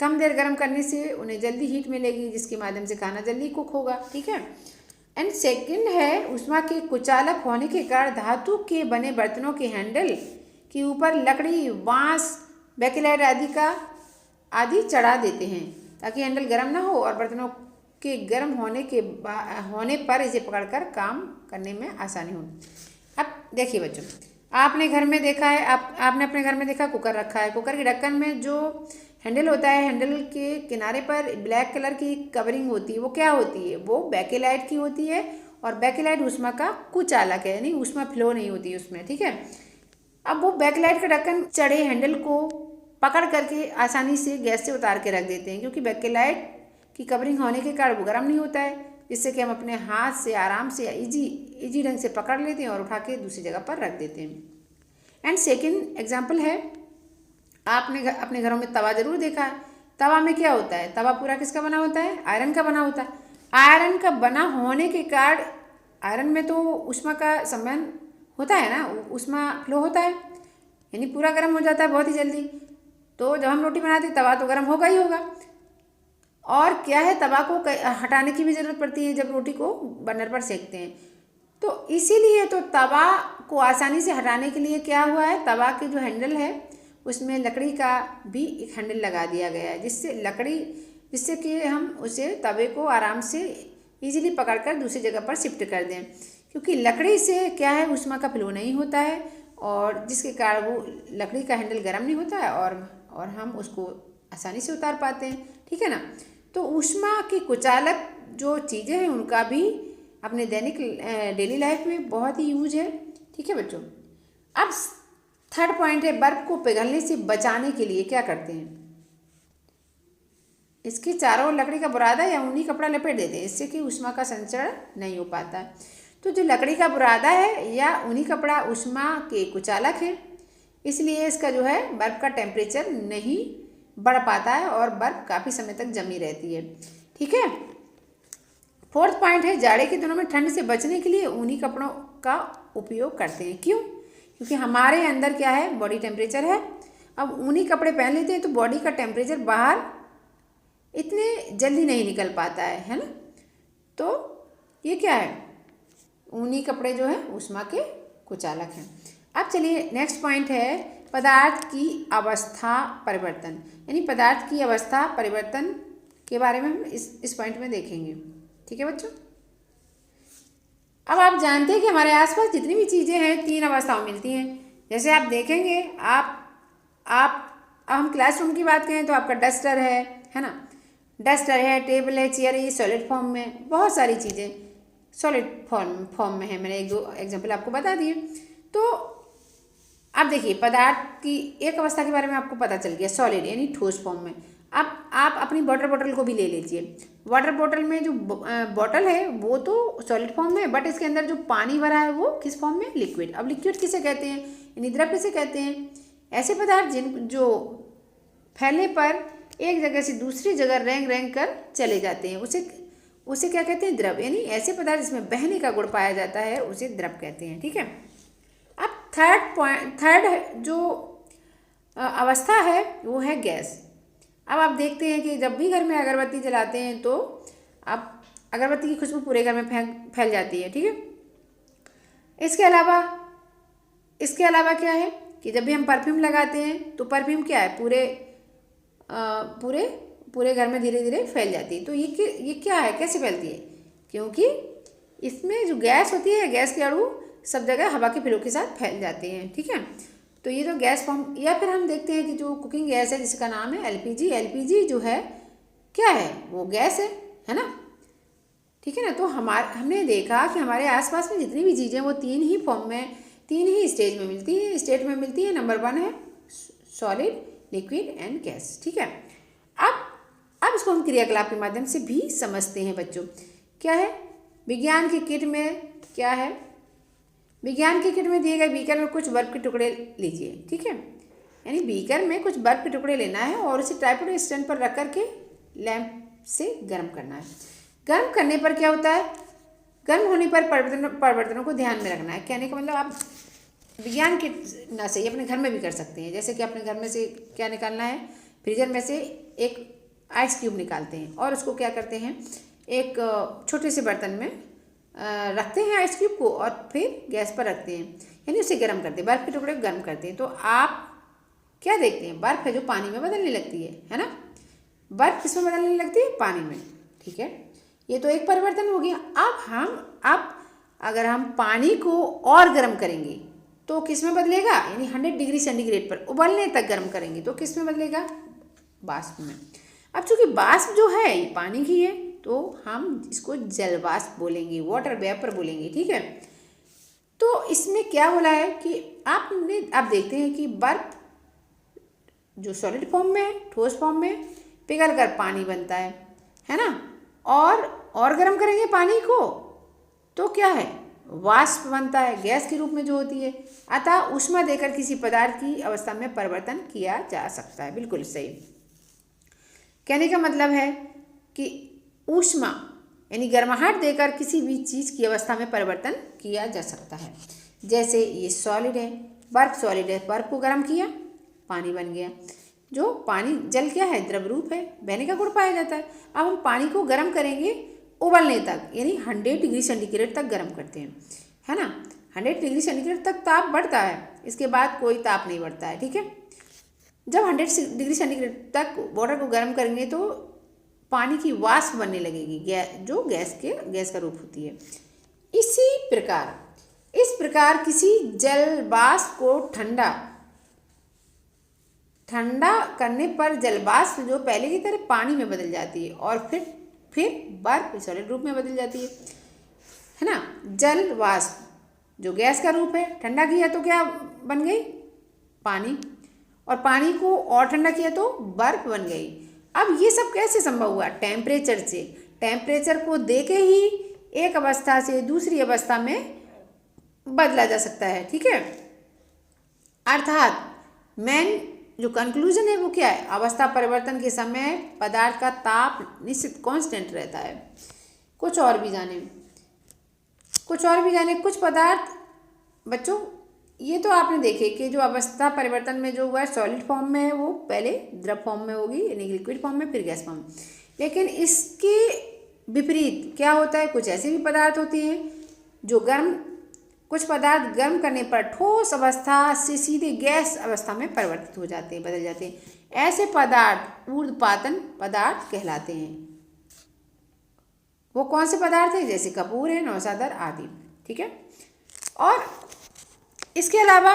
कम देर गर्म करने से उन्हें जल्दी हीट मिलेगी, जिसके माध्यम से खाना जल्दी कुक होगा, ठीक है। एंड सेकंड है, ऊष्मा के कुचालक होने के कारण धातु के बने बर्तनों के हैंडल के ऊपर लकड़ी, बांस, बेकेलाइट आदि चढ़ा देते हैं ताकि हैंडल गर्म ना हो और बर्तनों के गर्म होने पर इसे पकड़कर काम करने में आसानी हो। अब देखिए बच्चों, आपने अपने घर में देखा कुकर रखा है। कुकर के ढक्कन में जो हैंडल होता है, हैंडल के किनारे पर ब्लैक कलर की कवरिंग होती है, वो क्या होती है? वो बेकेलाइट की होती है और बेकेलाइट ऊष्मा का कुचालक है, यानी ऊष्मा फ्लो नहीं होती उसमें, ठीक है। अब वो बेकेलाइट का ढक्कन चढ़े हैंडल को पकड़ करके आसानी से गैस से उतार के रख देते हैं, क्योंकि बेकेलाइट की कवरिंग होने के कारण वो गर्म नहीं होता है, जिससे कि हम अपने हाथ से आराम से इजी ढंग से पकड़ लेते हैं और उठा के दूसरी जगह पर रख देते हैं। एंड सेकेंड एग्जाम्पल है, आपने अपने घरों में तवा जरूर देखा है। तवा में क्या होता है? तवा पूरा किसका बना होता है? आयरन का बना होता है। आयरन का बना होने के कारण आयरन में तो ऊष्मा का संबंध होता है ना, ऊष्मा फ्लो होता है, यानी पूरा गर्म हो जाता है बहुत ही जल्दी। तो जब हम रोटी बनाते हैं तवा तो गर्म होगा ही होगा। और क्या है, तवा को हटाने की भी ज़रूरत पड़ती है जब रोटी को बर्नर पर सेकते हैं। तो इसीलिए तो तवा को आसानी से हटाने के लिए क्या हुआ है, तवा के जो हैंडल है उसमें लकड़ी का भी एक हैंडल लगा दिया गया है, जिससे कि हम उसे तवे को आराम से इजीली पकड़कर दूसरी जगह पर शिफ्ट कर दें, क्योंकि लकड़ी से क्या है, ऊष्मा का फ्लो नहीं होता है और जिसके कारण वो लकड़ी का हैंडल गर्म नहीं होता है और हम उसको आसानी से उतार पाते हैं, ठीक है ना। तो ऊष्मा की कुचालक जो चीज़ें हैं उनका भी अपने डेली लाइफ में बहुत ही यूज है, ठीक है बच्चों। अब थर्ड पॉइंट है, बर्फ को पिघलने से बचाने के लिए क्या करते हैं। इसके चारों ओर लकड़ी का बुरादा या ऊनी कपड़ा लपेट देते हैं, इससे कि ऊष्मा का संचरण नहीं हो पाता। तो जो लकड़ी का बुरादा है या ऊनी कपड़ा ऊष्मा के कुचालक है, इसलिए इसका जो है बर्फ़ का टेम्परेचर नहीं बढ़ पाता है और बर्फ़ काफ़ी समय तक जमी रहती है, ठीक है। फोर्थ पॉइंट है, जाड़े के दिनों में ठंड से बचने के लिए ऊनी कपड़ों का उपयोग करते हैं। क्यों? क्योंकि हमारे अंदर क्या है, बॉडी टेम्परेचर है। अब ऊनी कपड़े पहन लेते हैं तो बॉडी का टेम्परेचर बाहर इतने जल्दी नहीं निकल पाता है ना। तो ये क्या है, ऊनी कपड़े जो है ऊष्मा के कुचालक हैं। अब चलिए नेक्स्ट पॉइंट है, पदार्थ की अवस्था परिवर्तन, यानी पदार्थ की अवस्था परिवर्तन के बारे में हम इस पॉइंट में देखेंगे, ठीक है बच्चों। अब आप जानते हैं कि हमारे आसपास जितनी भी चीज़ें हैं 3 अवस्थाओं में मिलती हैं। जैसे आप देखेंगे, आप हम क्लासरूम की बात करें तो आपका डस्टर है ना, डस्टर है, टेबल है, चेयर है, ये सॉलिड फॉर्म में, बहुत सारी चीज़ें सॉलिड फॉर्म में है। मैंने 1-2 एग्जाम्पल आपको बता दिए। तो अब देखिए, पदार्थ की एक अवस्था के बारे में आपको पता चल गया, सॉलिड यानी ठोस फॉर्म में। अब आप अपनी वाटर बॉटल को भी ले लीजिए। वाटर बॉटल में जो बॉटल है वो तो सॉलिड फॉर्म में है, बट इसके अंदर जो पानी भरा है वो किस फॉर्म में, लिक्विड। अब लिक्विड किसे कहते हैं, यानी द्रव किसे कहते हैं, ऐसे पदार्थ जो फैलने पर एक जगह से दूसरी जगह रेंग कर चले जाते हैं, उसे क्या कहते हैं, द्रव। यानी ऐसे पदार्थ जिसमें बहने का गुण पाया जाता है उसे द्रव कहते हैं, ठीक है। अब थर्ड जो अवस्था है वो है गैस। अब आप देखते हैं कि जब भी घर में अगरबत्ती जलाते हैं तो अब अगरबत्ती की खुशबू पूरे घर में फैल जाती है, ठीक है। इसके अलावा क्या है कि जब भी हम परफ्यूम लगाते हैं तो परफ्यूम क्या है, पूरे घर में धीरे धीरे फैल जाती है। तो ये क्या है, कैसे फैलती है, क्योंकि इसमें जो गैस होती है, गैस के अणु सब जगह हवा के फ्लो के साथ फैल जाते हैं, ठीक है। तो ये तो गैस फॉर्म। या फिर हम देखते हैं कि जो कुकिंग गैस है जिसका नाम है एलपीजी जो है क्या है, वो गैस है ना, ठीक है ना। तो हमने देखा कि हमारे आसपास में जितनी भी चीज़ें वो 3 ही फॉर्म में, 3 ही स्टेट में मिलती है। नंबर 1 है सॉलिड, लिक्विड एंड गैस, ठीक है। अब इसको हम क्रियाकलाप के माध्यम से भी समझते हैं बच्चों। क्या है, विज्ञान की किट में क्या है, विज्ञान की किट में दिए गए बीकर में कुछ बर्फ के टुकड़े लीजिए, ठीक है। यानी बीकर में कुछ बर्फ के टुकड़े लेना है और उसे ट्राइपॉड स्टैंड पर रख करके लैंप से गर्म करना है। गर्म करने पर क्या होता है, गर्म होने पर परिवर्तनों को ध्यान में रखना है। कहने का मतलब आप विज्ञान किट ना सही अपने घर में भी कर सकते हैं। जैसे कि अपने घर में से क्या निकालना है, फ्रीजर में से एक आइस क्यूब निकालते हैं और उसको क्या करते हैं, एक छोटे से बर्तन में रखते हैं आइस क्यूब को और फिर गैस पर रखते हैं, यानी उसे गर्म करते हैं, बर्फ़ के टुकड़े को गर्म करते हैं। तो आप क्या देखते हैं, बर्फ़ है जो पानी में बदलने लगती है ना। बर्फ़ किस में बदलने लगती है, पानी में, ठीक है। ये तो एक परिवर्तन हो गया। अब अगर हम पानी को और गर्म करेंगे तो किस में बदलेगा, यानी 100 डिग्री सेंटीग्रेड पर उबलने तक गर्म करेंगे तो किस में बदलेगा, वाष्प में। अब चूंकि वाष्प जो है ये पानी की है तो हम इसको जलवाष्प बोलेंगे, वाटर वेपर बोलेंगे, ठीक है। तो इसमें क्या बोला है कि आप देखते हैं कि बर्फ जो सॉलिड फॉर्म में है, ठोस फॉर्म में पिघल कर पानी बनता है ना। और गर्म करेंगे पानी को तो क्या है, वाष्प बनता है, गैस के रूप में जो होती है। अतः ऊष्मा देकर किसी पदार्थ की अवस्था में परिवर्तन किया जा सकता है, बिल्कुल सही। कहने का मतलब है कि ऊष्मा यानी गर्माहट देकर किसी भी चीज़ की अवस्था में परिवर्तन किया जा सकता है। जैसे ये सॉलिड है, बर्फ सॉलिड है, बर्फ को गर्म किया, पानी बन गया। जो पानी जल क्या है, द्रव रूप है, बहने का गुण पाया जाता है। अब हम पानी को गर्म करेंगे उबलने तक, यानी 100 डिग्री सेंटीग्रेड तक गर्म करते हैं, है ना। 100 डिग्री सेंटीग्रेड तक ताप बढ़ता है, इसके बाद कोई ताप नहीं बढ़ता है, ठीक है। जब 100 डिग्री सेंटीग्रेड तक वाटर को गर्म करेंगे तो पानी की वाष्प बनने लगेगी, जो गैस का रूप होती है। इस प्रकार किसी जल वाष्प को ठंडा करने पर जल वाष्प जो पहले की तरह पानी में बदल जाती है और फिर बर्फ सॉलिड रूप में बदल जाती है ना। जल वाष्प जो गैस का रूप है, ठंडा किया तो क्या बन गई? पानी, और पानी को और ठंडा किया तो बर्फ बन गई। अब ये सब कैसे संभव हुआ? टेम्परेचर से। टेम्परेचर को देके ही एक अवस्था से दूसरी अवस्था में बदला जा सकता है, ठीक है। अर्थात मेन जो कंक्लूजन है वो क्या है? अवस्था परिवर्तन के समय पदार्थ का ताप निश्चित कांस्टेंट रहता है। कुछ और भी जाने कुछ पदार्थ बच्चों, ये तो आपने देखे कि जो अवस्था परिवर्तन में जो हुआ है सॉलिड फॉर्म में है, वो पहले द्रव फॉर्म में होगी, यानी लिक्विड फॉर्म में, फिर गैस फॉर्म में। लेकिन इसके विपरीत क्या होता है? कुछ ऐसे भी पदार्थ होते हैं जो कुछ पदार्थ गर्म करने पर ठोस अवस्था से सीधे गैस अवस्था में परिवर्तित हो जाते हैं, बदल जाते हैं। ऐसे पदार्थ ऊर्ध्वपातन पदार्थ कहलाते हैं। वो कौन से पदार्थ हैं? जैसे कपूर है, नौशादर आदि, ठीक है। और इसके अलावा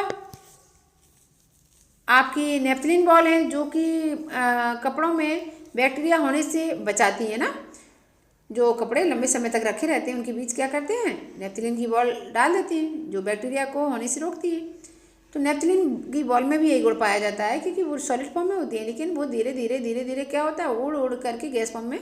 आपकी नेफ्थलीन बॉल है जो कि कपड़ों में बैक्टीरिया होने से बचाती है ना। जो कपड़े लंबे समय तक रखे रहते हैं उनके बीच क्या करते हैं? नेफ्थलीन की बॉल डाल देते हैं जो बैक्टीरिया को होने से रोकती है। तो नेफ्थलीन की बॉल में भी यही गुण पाया जाता है क्योंकि वो सॉलिड फॉर्म में होती है, लेकिन वो धीरे धीरे क्या होता है? उड़ करके गैस फॉर्म में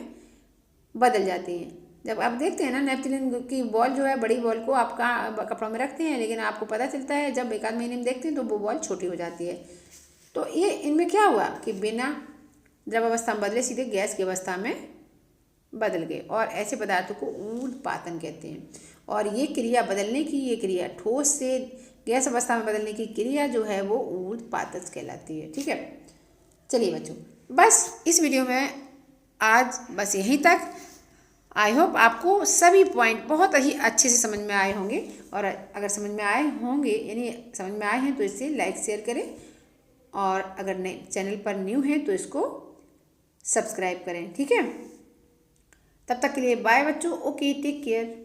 बदल जाती है। जब आप देखते हैं ना नेफ्थलीन की बॉल जो है, बड़ी बॉल को आप कपड़ों में रखते हैं, लेकिन आपको पता चलता है जब एक आध महीने में देखते हैं तो वो बॉल छोटी हो जाती है। तो ये इनमें क्या हुआ कि बिना द्रव अवस्था में बदले सीधे गैस की अवस्था में बदल गए, और ऐसे पदार्थों को ऊर्ध्वपातन कहते हैं। और ये क्रिया ठोस से गैस अवस्था में बदलने की क्रिया जो है वो ऊर्ध्वपातन कहलाती है, ठीक है। चलिए बच्चों, बस इस वीडियो में आज बस यहीं तक। आई होप आपको सभी पॉइंट बहुत ही अच्छे से समझ में आए होंगे, और अगर समझ में आए होंगे यानी समझ में आए हैं तो इसे लाइक शेयर करें, और अगर नए चैनल पर न्यू हैं तो इसको सब्सक्राइब करें, ठीक है। तब तक के लिए बाय बच्चों। Okay, take care.